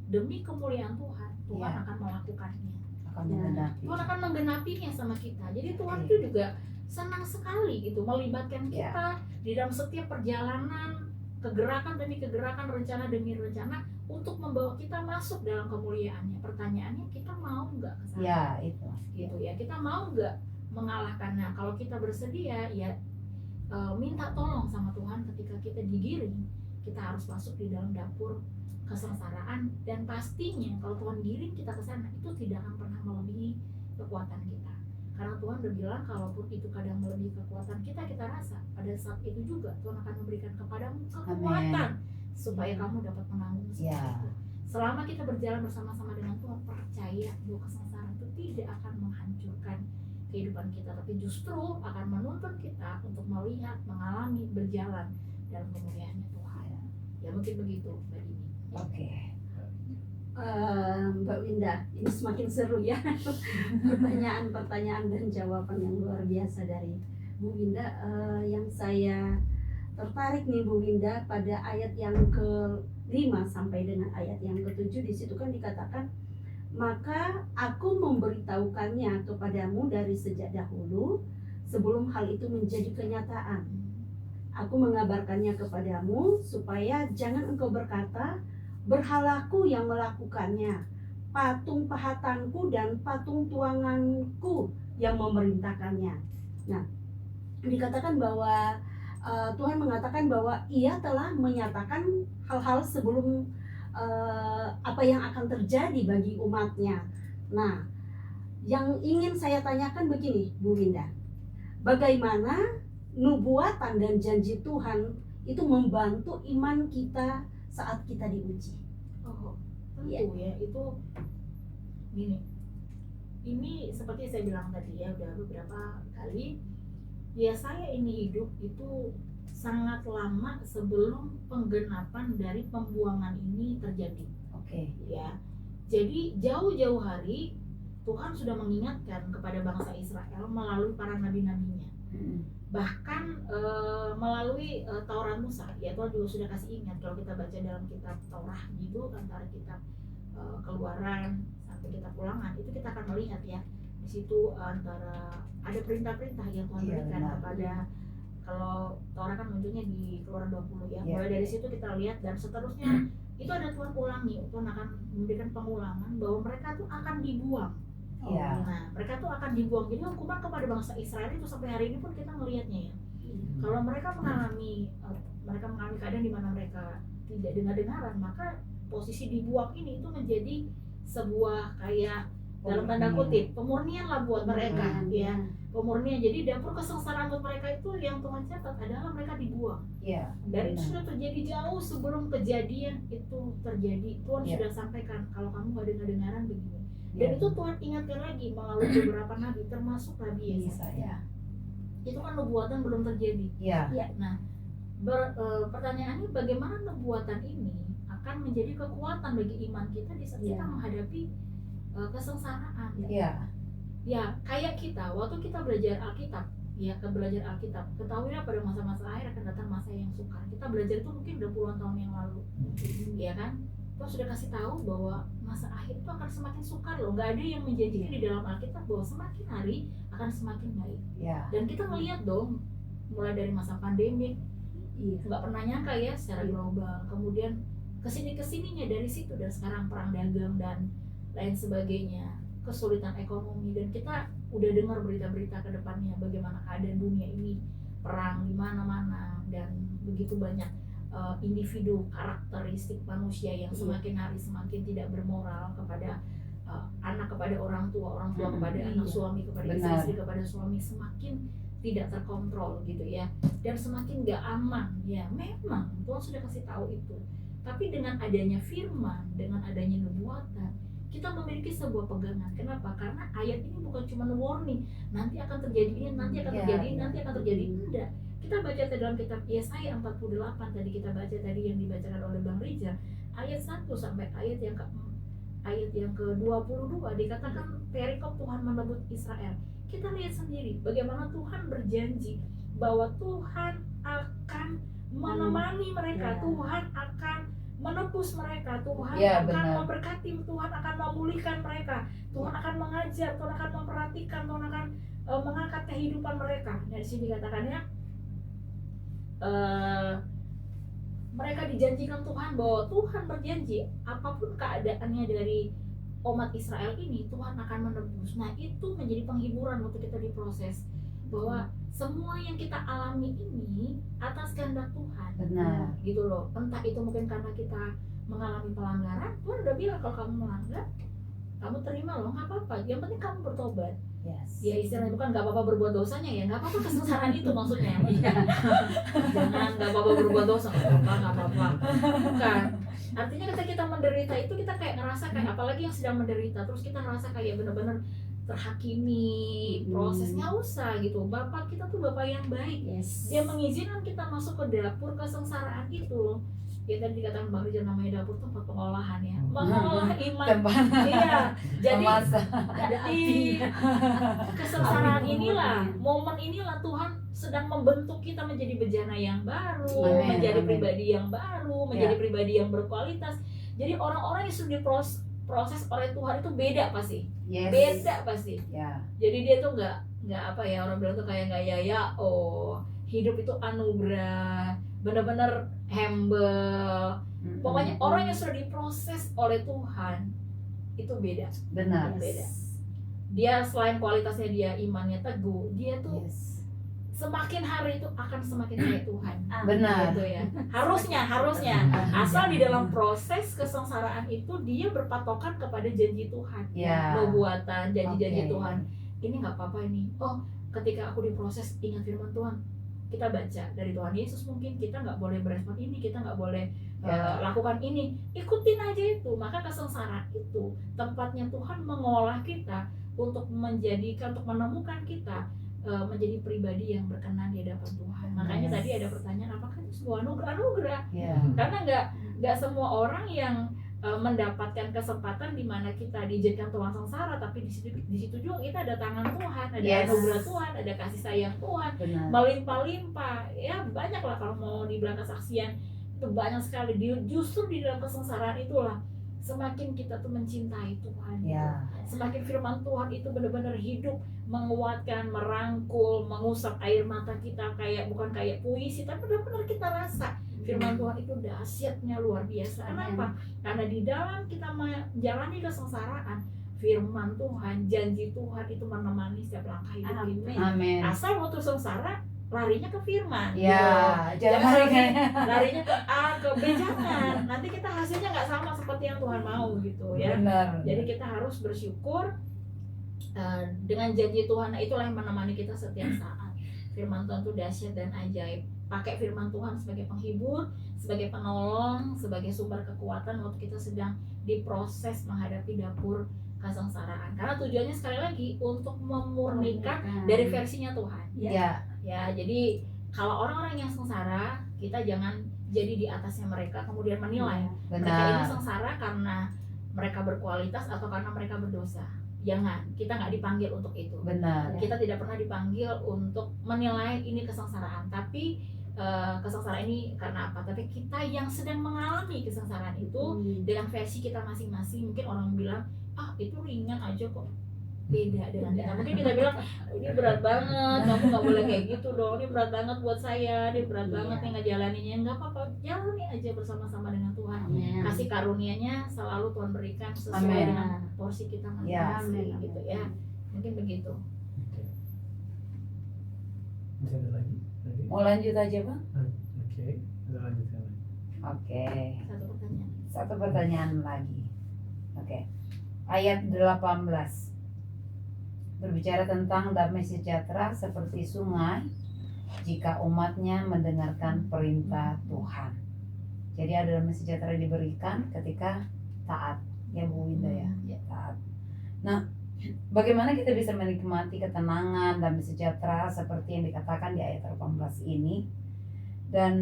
demi kemuliaan Tuhan, Tuhan Ya. akan melakukannya. Akan Ya. menggenapi. Tuhan akan menggenapinya sama kita. Jadi Tuhan Oke. itu juga senang sekali gitu melibatkan Ya. kita di dalam setiap perjalanan, kegerakan demi kegerakan, rencana demi rencana, untuk membawa kita masuk dalam kemuliaannya. Pertanyaannya, kita mau nggak ke sana? Ya, itu. Gitu ya, kita mau nggak mengalahkannya? Kalau kita bersedia, ya minta tolong sama Tuhan. Ketika kita digiring, kita harus masuk di dalam dapur kesengsaraan, dan pastinya kalau Tuhan giring kita ke sana, itu tidak akan pernah melebihi kekuatan kita. Karena Tuhan udah bilang, kalaupun itu kadang melebihi kekuatan kita, kita rasa pada saat itu juga Tuhan akan memberikan kepadamu kekuatan supaya kamu dapat menanggung semua Ya. itu. Selama kita berjalan bersama-sama dengan Tuhan, percaya bahwa kesengsaraan itu tidak akan menghancurkan kehidupan kita, tapi justru akan menuntun kita untuk melihat, mengalami, berjalan dalam kemuliaannya Tuhan. Ya mungkin begitu Mbak Dini. Oke. Mbak Winda, ini semakin seru ya. Pertanyaan-pertanyaan dan jawaban yang luar biasa dari Bu Winda. Yang saya tertarik nih Bu Winda pada ayat yang ke-5 sampai dengan ayat yang ke-7, di situ kan dikatakan, maka aku memberitahukannya kepadamu dari sejak dahulu sebelum hal itu menjadi kenyataan. Aku mengabarkannya kepadamu supaya jangan engkau berkata, berhalaku yang melakukannya, patung pahatanku dan patung tuanganku yang memerintahkannya. Nah, dikatakan bahwa Tuhan mengatakan bahwa Ia telah menyatakan hal-hal sebelum apa yang akan terjadi bagi umatnya. Nah, yang ingin saya tanyakan begini, Bu Winda, bagaimana nubuatan dan janji Tuhan itu membantu iman kita saat kita diuji? Oh, tentu ya, itu gini. Ini seperti saya bilang tadi ya, udah beberapa kali. Ya, saya ini hidup itu sangat lama sebelum penggenapan dari pembuangan ini terjadi. Oke. Ya, jadi jauh-jauh hari Tuhan sudah mengingatkan kepada bangsa Israel melalui para nabi-nabinya. Bahkan melalui Taurat Musa, ya Tuhan juga sudah kasih ingat kalau kita baca dalam kitab Taurat gitu, antara kitab Keluaran sampai kitab Ulangan, itu kita akan melihat ya di situ antara ada perintah-perintah yang Tuhan berikan kepada, kalau Taurat kan munculnya di Keluaran 20 ya, mulai dari situ kita lihat dan seterusnya itu ada Tuhan ulangi, Tuhan akan memberikan pengulangan bahwa mereka tuh akan dibuang. Nah, mereka tuh akan dibuang. Jadi hukuman kepada bangsa Israel itu sampai hari ini pun kita melihatnya ya. Kalau mereka mengalami keadaan di mana mereka tidak dengar-dengaran, maka posisi dibuang ini itu menjadi sebuah kayak dalam tanda kutip pemurnian lah buat mereka ya. Pemurnian. Jadi dapur kesengsaraan buat mereka itu yang Tuhan catat adalah mereka dibuang. Dan itu sudah terjadi jauh sebelum kejadian itu terjadi. Tuhan sudah sampaikan kalau kamu gak dengar-dengaran begini. Dan itu Tuhan ingatkan lagi melalui beberapa nabi, termasuk Nabi Yesaya. Itu kan nubuatan belum terjadi. Nah, pertanyaannya bagaimana nubuatan ini akan menjadi kekuatan bagi iman kita di saat kita menghadapi kesengsaraan. Ya, kayak kita waktu kita belajar Alkitab, ketahuilah pada masa-masa akhir akan datang masa yang sukar. Kita belajar itu mungkin udah puluhan tahun yang lalu, ya kan? Tuhan sudah kasih tahu bahwa masa akhir itu akan semakin sukar loh. Nggak ada yang menjanjikan di dalam Alkitab bahwa semakin hari akan semakin baik. Dan kita melihat dong, mulai dari masa pandemik, nggak pernah nyangka ya secara global. Kemudian kesininya dari situ, dan sekarang perang dagang dan lain sebagainya, kesulitan ekonomi, dan kita udah dengar berita-berita ke depannya bagaimana keadaan dunia ini, perang di mana-mana, dan begitu banyak individu karakteristik manusia yang semakin hari semakin tidak bermoral kepada anak kepada orang tua kepada anak, suami kepada istri kepada suami, semakin tidak terkontrol gitu ya, dan semakin gak aman ya. Memang Tuhan sudah kasih tahu itu, tapi dengan adanya firman, dengan adanya nubuatan, kita memiliki sebuah pegangan. Kenapa? Karena ayat ini bukan cuma warning, nanti akan terjadi ini, nanti akan terjadi ini, nanti akan terjadi ini. Enggak. Kita baca dalam kitab Yesaya 48 tadi kita baca tadi yang dibacakan oleh Bang Rija, ayat 1 sampai ayat yang ke-22 dikatakan perikop Tuhan menebut Israel. Kita lihat sendiri bagaimana Tuhan berjanji bahwa Tuhan akan menemani mereka, Tuhan akan menebus mereka, Tuhan akan memberkati, Tuhan akan memulihkan mereka, Tuhan akan mengajar, Tuhan akan memperhatikan, Tuhan akan mengangkat kehidupan mereka. Dari sini dikatakannya mereka dijanjikan Tuhan bahwa Tuhan berjanji apapun keadaannya dari umat Israel ini, Tuhan akan menebus. Nah, itu menjadi penghiburan waktu kita diproses bahwa semua yang kita alami ini atas kehendak Tuhan. Gitu loh. Entah itu mungkin karena kita mengalami pelanggaran, Tuhan udah bilang kalau kamu melanggar, kamu terima loh, nggak apa-apa. Yang penting kamu bertobat. Ya istilahnya bukan nggak apa-apa berbuat dosanya ya, nggak apa-apa kesengsaraan itu maksudnya. Jangan nggak apa-apa berbuat dosa, nggak apa-apa. Bukan. Artinya ketika kita menderita itu kita kayak ngerasa kayak, apalagi yang sedang menderita, terus kita ngerasa kayak benar-benar terhakimi, prosesnya usah gitu. Bapak kita tuh Bapak yang baik. Dia mengizinkan kita masuk ke dapur kesengsaraan itu. Ya tadi dikatakan Bang Rizal, namanya dapur tempat pengolahan ya, mengolah iman. Iya, jadi di kesengsaraan inilah, momen inilah Tuhan sedang membentuk kita menjadi bejana yang baru, menjadi pribadi yang baru, menjadi pribadi yang berkualitas. Jadi orang-orang yang sudah diproses oleh Tuhan itu beda pasti, beda pasti. Jadi dia tuh nggak apa ya, orang bilang tuh kayak nggak ya, hidup itu anugerah, benar-benar humble. Pokoknya orang yang sudah diproses oleh Tuhan itu beda. Beda. Dia selain kualitasnya dia imannya teguh, dia tuh semakin hari itu akan semakin kayak Tuhan. Gitu ya. Harusnya. Asal di dalam proses kesengsaraan itu dia berpatokan kepada janji Tuhan. Nubuatan, janji-janji Tuhan. Ini nggak apa-apa ini. Ketika aku diproses, ingat firman Tuhan. Kita baca dari Tuhan Yesus, mungkin kita nggak boleh berespon ini, kita nggak boleh lakukan ini, ikutin aja itu. Maka kesengsaraan itu tempatnya Tuhan mengolah kita untuk menjadikan, untuk menemukan kita menjadi pribadi yang berkenan di hadapan Tuhan. Makanya tadi ada pertanyaan, apakah itu sebuah anugerah? Karena nggak semua orang yang mendapatkan kesempatan di mana kita diizinkan Tuhan sengsara, tapi di situ juga kita ada tangan Tuhan, ada Yes. anugerah Tuhan, ada kasih sayang Tuhan, Benar. melimpah-limpah. Ya banyak lah kalau mau dibilang kesaksian itu banyak sekali. Justru di dalam kesengsaraan itulah semakin kita tuh mencintai Tuhan. Ya. Semakin firman Tuhan itu benar-benar hidup, menguatkan, merangkul, mengusap air mata kita, bukan kayak puisi, tapi benar-benar kita rasa firman Tuhan itu dahsyatnya luar biasa. Kenapa? Karena di dalam kita menjalani kesengsaraan, firman Tuhan, janji Tuhan itu menemani setiap langkah hidup kita. Amin. Asal waktu sengsara larinya ke firman. Ya, Jangan jangan larinya ke A, ke B, jangan. Nanti kita hasilnya nggak sama seperti yang Tuhan mau gitu ya. benar. Jadi kita harus bersyukur dengan janji Tuhan. Nah, itulah yang menemani kita setiap saat. Firman Tuhan itu dahsyat dan ajaib. Pakai firman Tuhan sebagai penghibur, sebagai penolong, sebagai sumber kekuatan waktu kita sedang diproses menghadapi dapur kesengsaraan. Karena tujuannya sekali lagi untuk memurnikan dari versinya Tuhan. Ya, Ya, jadi kalau orang-orang yang sengsara, kita jangan jadi di atasnya mereka kemudian menilai mereka ini benar. sengsara karena mereka berkualitas atau karena mereka berdosa. Jangan, kita nggak dipanggil untuk itu. Benar. Kita tidak pernah dipanggil untuk menilai ini kesengsaraan, tapi kesengsaraan ini karena apa? Tapi kita yang sedang mengalami kesengsaraan itu dengan versi kita masing-masing. Mungkin orang bilang, itu ringan aja kok. Beda dengan kita. Mungkin kita bilang, ini berat banget, kamu nggak boleh kayak gitu dong. Ini berat banget buat saya, ini berat banget yang ngejalaninnya. Nggak apa-apa, jalani aja bersama-sama dengan Tuhan. Kasih karunia-Nya selalu Tuhan berikan sesuai Amin. dengan porsi kita Ya. masing-masing gitu ya. Mungkin begitu. Oke. Masih ada lagi? Mau lanjut aja, Bang? Oke, kita lanjutkan lagi. Oke. Satu pertanyaan. Satu pertanyaan lagi. Oke. Ayat 18. Berbicara tentang damai sejahtera seperti sungai jika umatnya mendengarkan perintah Tuhan. Jadi ada damai sejahtera diberikan ketika taat. Ya Bu Winda ya, taat. Nah, bagaimana kita bisa menikmati ketenangan damai sejahtera seperti yang dikatakan di ayat 18 ini? Dan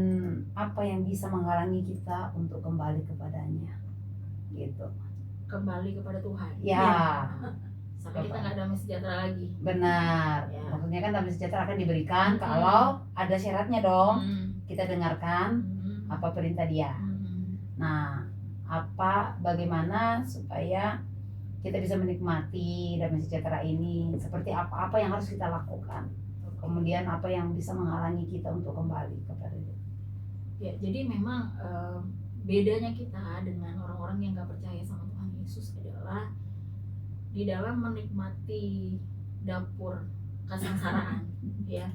apa yang bisa menghalangi kita untuk kembali kepadanya? Gitu. Kembali kepada Tuhan. Ya. Sampai kita nggak damai sejahtera lagi. Benar. Ya. Maksudnya kan damai sejahtera akan diberikan kalau ada syaratnya dong. Kita dengarkan apa perintah Dia. Nah, bagaimana supaya kita bisa menikmati damai sejahtera ini? Seperti apa yang harus kita lakukan? Kemudian apa yang bisa menghalangi kita untuk kembali kepada Dia? Ya, jadi memang bedanya kita dengan orang-orang yang nggak percaya sama Tuhan Yesus adalah di dalam menikmati dapur kesengsaraan. Ya,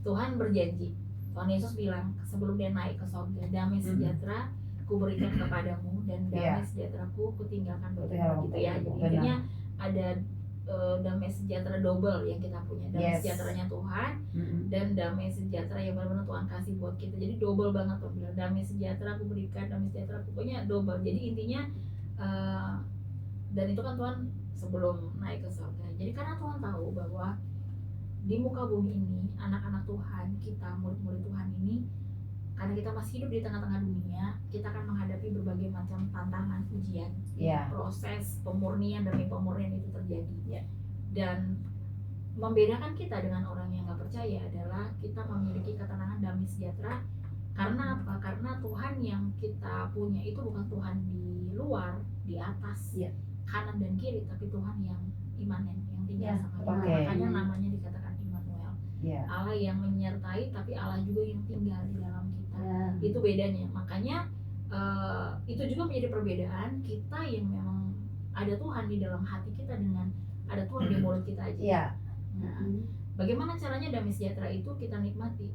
Tuhan berjanji. Tuhan Yesus bilang sebelum Dia naik ke sorga, damai sejahtera ku berikan kepadamu dan damai sejahtera-Ku kutinggalkan bagimu gitu ya. Jadi intinya ada damai sejahtera double yang kita punya, damai sejahteranya Tuhan dan damai sejahtera yang benar-benar Tuhan kasih buat kita. Jadi double banget Tuhan bilang, damai sejahtera aku berikan, damai sejahtera aku, pokoknya double. Jadi intinya dan itu kan Tuhan sebelum naik ke surga. Jadi karena Tuhan tahu bahwa di muka bumi ini anak-anak Tuhan, kita murid-murid Tuhan ini, karena kita masih hidup di tengah-tengah dunia, kita akan menghadapi berbagai macam tantangan, ujian, proses pemurnian demi pemurnian itu terjadi. Dan membedakan kita dengan orang yang nggak percaya adalah kita memiliki ketenangan damai sejahtera. Karena apa? Karena Tuhan yang kita punya itu bukan Tuhan di luar, di atas, kanan dan kiri, tapi Tuhan yang imanen, yang tinggal sama kita. Makanya namanya dikatakan Immanuel. Allah yang menyertai, tapi Allah juga yang tinggal di dalam kita. Itu bedanya. Makanya itu juga menjadi perbedaan kita yang memang ada Tuhan di dalam hati kita dengan ada Tuhan di mulut kita aja. Nah, bagaimana caranya damai sejahtera itu kita nikmati?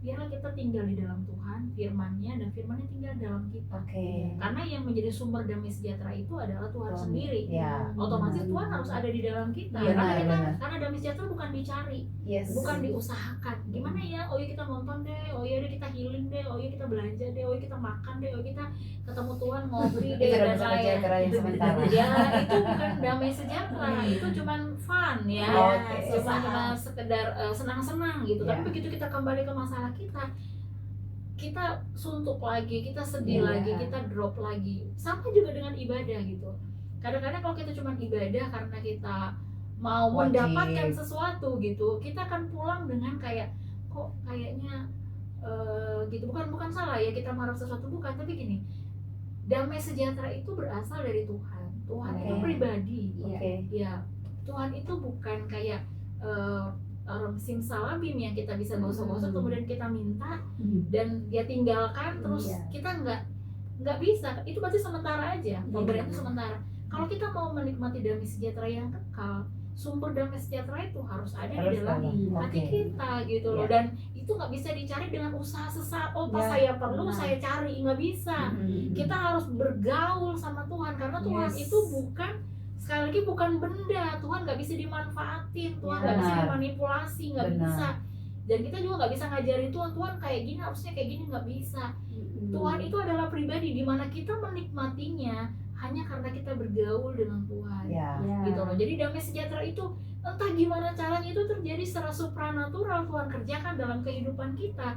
Biarlah kita tinggal di dalam Tuhan, firman-Nya, dan firman-Nya tinggal dalam kita. Karena yang menjadi sumber damai sejahtera itu adalah Tuhan sendiri. Otomatis Tuhan harus ada di dalam kita. Karena damai sejahtera bukan dicari, bukan diusahakan. Gimana ya? Oh ya kita nonton deh, oh ya kita healing deh, oh ya kita belanja deh, oh ya kita makan deh, oh ya kita ketemu Tuhan ngobrol deh dan lain. Ya itu bukan damai sejahtera, itu cuman fun ya, cuma sekedar senang-senang gitu. Tapi begitu kita kembali ke masalah kita, kita suntuk lagi, kita sedih Iya. lagi, kita drop lagi. Sama juga dengan ibadah gitu. Kadang-kadang kalau kita cuma ibadah karena kita mau Wajib. mendapatkan sesuatu gitu, kita akan pulang dengan kayak kok kayaknya gitu. Bukan salah ya kita mengharap sesuatu, bukan, tapi gini, damai sejahtera itu berasal dari Tuhan. Tuhan itu Oke. pribadi. Oke. Ya, Tuhan itu bukan kayak orang simsalabim yang kita bisa gosok-gosok kemudian kita minta dan dia tinggalkan terus Iya. kita nggak bisa. Itu berarti sementara aja, pemberian itu sementara. Kalau kita mau menikmati damai sejahtera yang kekal, sumber damai sejahtera itu harus ada di dalam hati Oke. kita gitu loh. Iya. Dan itu nggak bisa dicari dengan usaha sesaat. Oh, pas Ya, saya perlu benar. saya cari, nggak bisa. Kita harus bergaul sama Tuhan karena Tuhan Yes. itu bukan, sekali lagi, bukan benda. Tuhan nggak bisa dimanfaatin, Tuhan nggak bisa Benar. dimanipulasi, nggak Benar. bisa. Dan kita juga nggak bisa ngajarin Tuhan kayak gini harusnya kayak gini, nggak bisa. Tuhan itu adalah pribadi di mana kita menikmatinya hanya karena kita bergaul dengan Tuhan. Ya. Gitu loh. Jadi damai sejahtera itu entah gimana caranya itu terjadi secara supranatural, Tuhan kerjakan dalam kehidupan kita.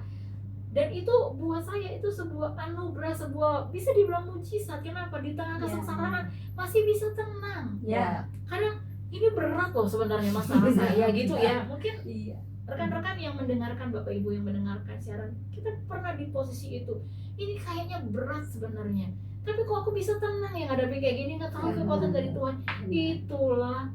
Dan itu buat saya itu sebuah anugerah, sebuah bisa dibilang mujizat. Kenapa? Di tengah kesengsaraan masih bisa tenang. Ya. Kadang ini berat loh sebenarnya masalah saya gitu ya. Mungkin Iya. rekan-rekan yang mendengarkan, Bapak Ibu yang mendengarkan siaran, kita pernah di posisi itu. Ini kayaknya berat sebenarnya. Tapi kok aku bisa tenang ya ngadepin kayak gini, nggak tahu kekuatan dari Tuhan. Itulah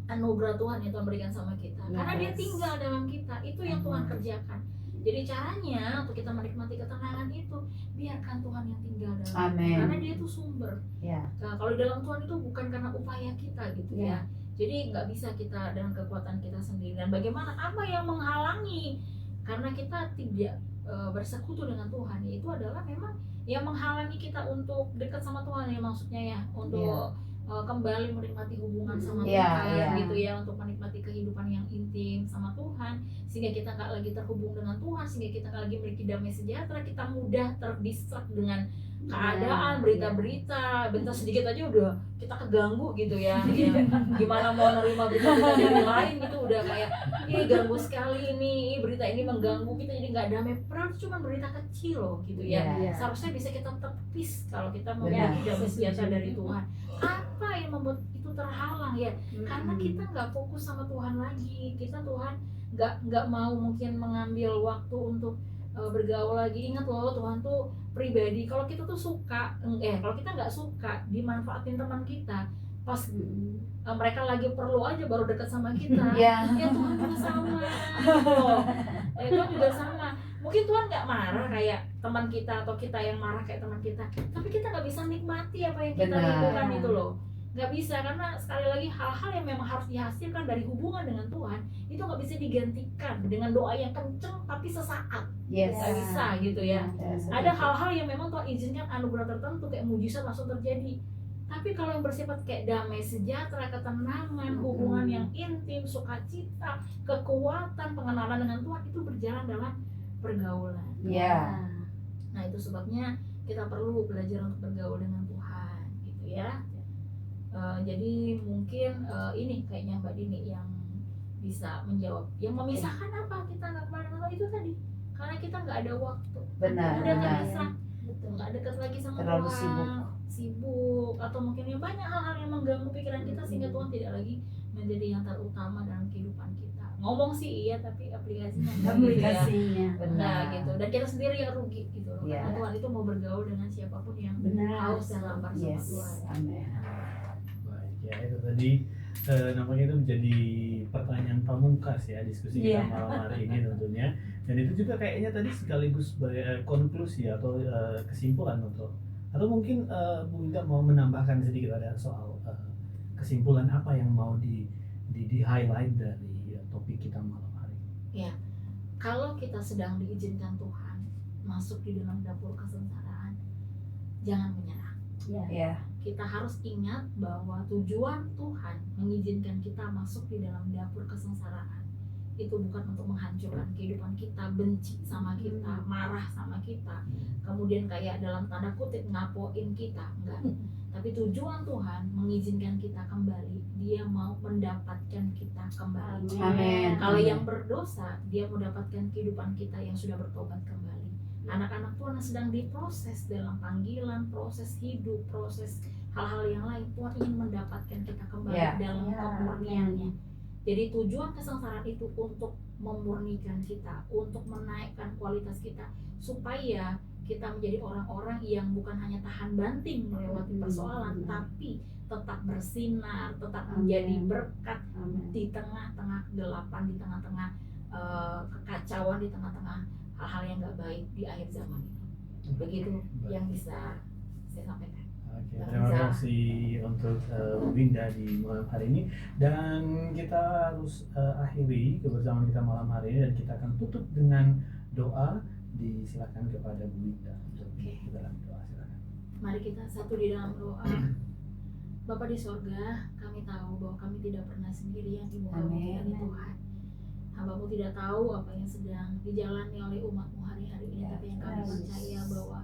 anugerah Tuhan yang Tuhan berikan sama kita. Karena Dia Yes. tinggal dalam kita. Itu yang Tuhan kerjakan. Jadi caranya untuk kita menikmati ketenangan itu, biarkan Tuhan yang tinggal dalam kita. Amin. Karena Dia itu sumber. Ya. Nah, kalau di dalam Tuhan itu bukan karena upaya kita gitu ya. Ya. Jadi nggak bisa kita dengan kekuatan kita sendiri. Dan bagaimana, apa yang menghalangi? Karena kita tidak bersekutu dengan Tuhan, itu adalah memang yang menghalangi kita untuk dekat sama Tuhan ya, maksudnya ya, untuk kembali menikmati hubungan sama Iya, Tuhan iya. gitu ya, untuk menikmati kehidupan yang intim sama Tuhan, sehingga kita nggak lagi terhubung dengan Tuhan, sehingga kita nggak lagi memiliki damai sejahtera. Kita mudah terdistrak dengan keadaan, berita-berita, bentar sedikit aja udah kita keganggu gitu ya. Gimana mau nerima berita-berita dari lain gitu, udah kayak ganggu sekali ini, berita ini mengganggu kita, jadi nggak damai. Padahal itu cuma berita kecil loh gitu ya. Iya. Seharusnya bisa kita tepis kalau kita Benar. memiliki damai sejahtera dari Tuhan. Apa yang membuat itu terhalang ya? Karena kita nggak fokus sama Tuhan lagi. Tuhan nggak mau mungkin mengambil waktu untuk bergaul lagi. Ingat loh, Tuhan tuh pribadi. Kalau kita tuh suka, kalau kita nggak suka dimanfaatin teman kita, pas mereka lagi perlu aja baru dekat sama kita. Ya. Ya Tuhan juga sama gitu loh. Tuhan juga sama. Mungkin Tuhan nggak marah kayak teman kita, atau kita yang marah kayak teman kita, tapi kita nggak bisa nikmati apa yang kita Benar. lakukan itu loh. Nggak bisa, karena sekali lagi hal-hal yang memang harus dihasilkan dari hubungan dengan Tuhan itu nggak bisa digantikan dengan doa yang kenceng tapi sesaat. Yes. Nggak bisa gitu ya. Yes. Ada hal-hal yang memang Tuhan izinkan anugerah tertentu kayak mujizat langsung terjadi. Tapi kalau yang bersifat kayak damai sejahtera, ketenangan, hubungan yang intim, sukacita, kekuatan, pengenalan dengan Tuhan, itu berjalan dalam pergaulan. Ya. Nah, itu sebabnya kita perlu belajar untuk bergaul dengan Tuhan gitu ya. Jadi mungkin ini kayaknya Mbak Dini yang bisa menjawab. Yang memisahkan apa kita nggak kemana-mana itu tadi, karena kita nggak ada waktu. Benar, Udah benar. terpisah, nggak dekat lagi sama Terlalu Tuhan, sibuk, atau mungkin ya banyak hal-hal yang mengganggu pikiran kita sehingga Tuhan tidak lagi menjadi yang terutama dalam kehidupan kita. Ngomong sih iya, tapi aplikasinya enggak gitu ya. Aplikasinya. Nah Benar. gitu, dan kita sendiri yang rugi gitu loh. Iya. Karena Tuhan itu mau bergaul dengan siapapun yang Benar. haus dan lapar sama Yes. Tuhan. Amin. Baik, ya itu tadi namanya itu menjadi pertanyaan pamungkas ya diskusi kita Iya. malam hari ini tentunya. Dan itu juga kayaknya tadi sekaligus konklusi atau kesimpulan atau mungkin Bu Ida mau menambahkan sedikit ada soal kesimpulan apa yang mau di highlight dari topik kita malam hari ini. Kalau kita sedang diizinkan Tuhan masuk di dalam dapur kesengsaraan, jangan menyerah. Ya. Kita harus ingat bahwa tujuan Tuhan mengizinkan kita masuk di dalam dapur kesengsaraan itu bukan untuk menghancurkan kehidupan kita, benci sama kita, marah sama kita, kemudian kayak dalam tanda kutip ngapoin kita, enggak. Tapi tujuan Tuhan mengizinkan kita kembali, Dia mau mendapatkan kita kembali. Amin. Kalau yang berdosa, Dia mendapatkan kehidupan kita yang sudah bertobat kembali. Anak-anak Tuhan yang sedang diproses dalam panggilan, proses hidup, proses hal-hal yang lain. Tuhan ingin mendapatkan kita kembali Ya. dalam Ya, kemurniannya. Jadi tujuan kesengsaraan itu untuk memurnikan kita, untuk menaikkan kualitas kita, supaya kita menjadi orang-orang yang bukan hanya tahan banting melewati persoalan, tapi tetap bersinar, tetap Amin. menjadi berkat Amin. di tengah-tengah kegelapan, di tengah-tengah kekacauan, di tengah-tengah hal-hal yang gak baik di akhir zaman ini. Begitu yang bisa saya sampaikan. Oke, terima kasih untuk Winda di malam hari ini, dan kita harus akhiri kebersamaan kita malam hari ini, dan kita akan tutup dengan doa. Disilakan kepada Bu Winda untuk Oke. dalam doa, silakan. Mari kita satu di dalam doa. Bapa di sorga, kami tahu bahwa kami tidak pernah sendirian di muka bumi ini, Tuhan. Hamba-Mu tidak tahu apa yang sedang dijalani oleh umat-Mu hari-hari ini, tapi yang kami percaya bahwa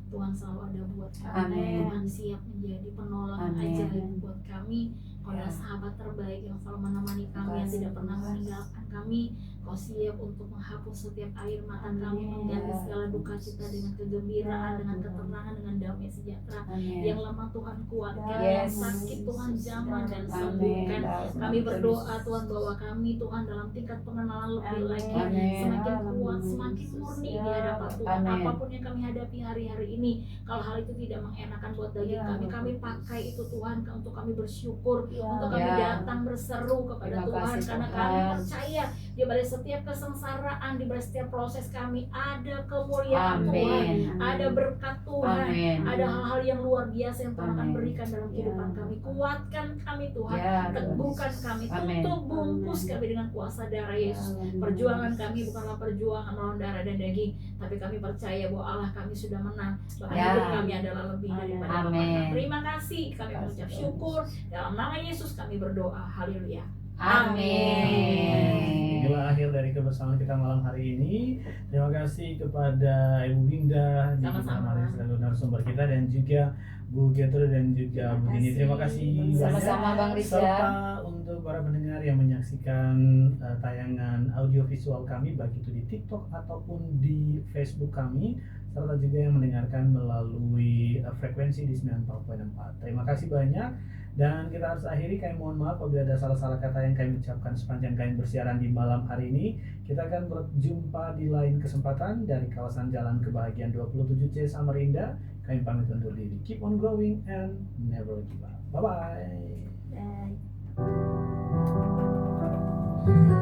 Tuhan selalu ada buat kami. Amin. Tuhan siap menjadi penolong Amin. ajaib buat kami. Kau adalah sahabat terbaik yang selalu menemani kami, yang tidak pernah meninggalkan kami. Kau siap untuk menghapus setiap air mata kami, mengganti segala duka cita dengan kegembiraan, dengan ketenangan, dengan damai sejahtera. Amin. Yang lemah Tuhan kuatkan, Yes. yang sakit Tuhan jamah dan Amin. sembuhkan. Kami berdoa Tuhan bahwa kami Tuhan dalam tingkat pengenalan lebih lagi, Amin. semakin kuat, semakin murni di hadapan Tuhan. Amin. Apapun yang kami hadapi hari-hari ini, kalau hal itu tidak mengenakan buat daging kami pakai itu Tuhan untuk kami bersyukur, untuk kami Ya. datang berseru kepada Terima Tuhan, kasih, karena Tuhan. kami percaya di balik setiap kesengsaraan, di balik setiap proses kami ada kemuliaan Tuhan, Amin. ada berkat Tuhan, Amin. ada hal-hal yang luar biasa yang Tuhan akan Amin. berikan dalam kehidupan Ya. kami. Kuatkan kami Tuhan, Ya. teguhkan kami, Amin. tutup bungkus kami dengan kuasa darah Yesus. Perjuangan kami bukanlah perjuangan melawan darah dan daging, tapi kami percaya bahwa Allah kami sudah menang, bahkan Ya. hidup kami adalah lebih daripada Amin. pemenang. Terima kasih, kami Terima mengucap kasih. syukur dalam nama Yesus kami berdoa. Haleluya. Amin. Inilah akhir dari kebersamaan kita malam hari ini. Terima kasih kepada Ibu Winda di Sama-sama. malam hari selalu narasumber kita, dan juga Bu Gertrude dan juga Bu Dini. Terima kasih Sama-sama, Bang banyak. Rizal. Serta untuk para pendengar yang menyaksikan tayangan audio visual kami, baik itu di TikTok ataupun di Facebook kami, serta juga yang mendengarkan melalui frekuensi di 94.4. Terima kasih banyak. Dan kita harus akhiri, kami mohon maaf apabila ada salah-salah kata yang kami ucapkan sepanjang kami bersiaran di malam hari ini. Kita akan berjumpa di lain kesempatan dari kawasan Jalan Kebahagiaan 27C Samarinda. Kami pamit undur diri. Keep on growing and never give up. Bye-bye. Bye.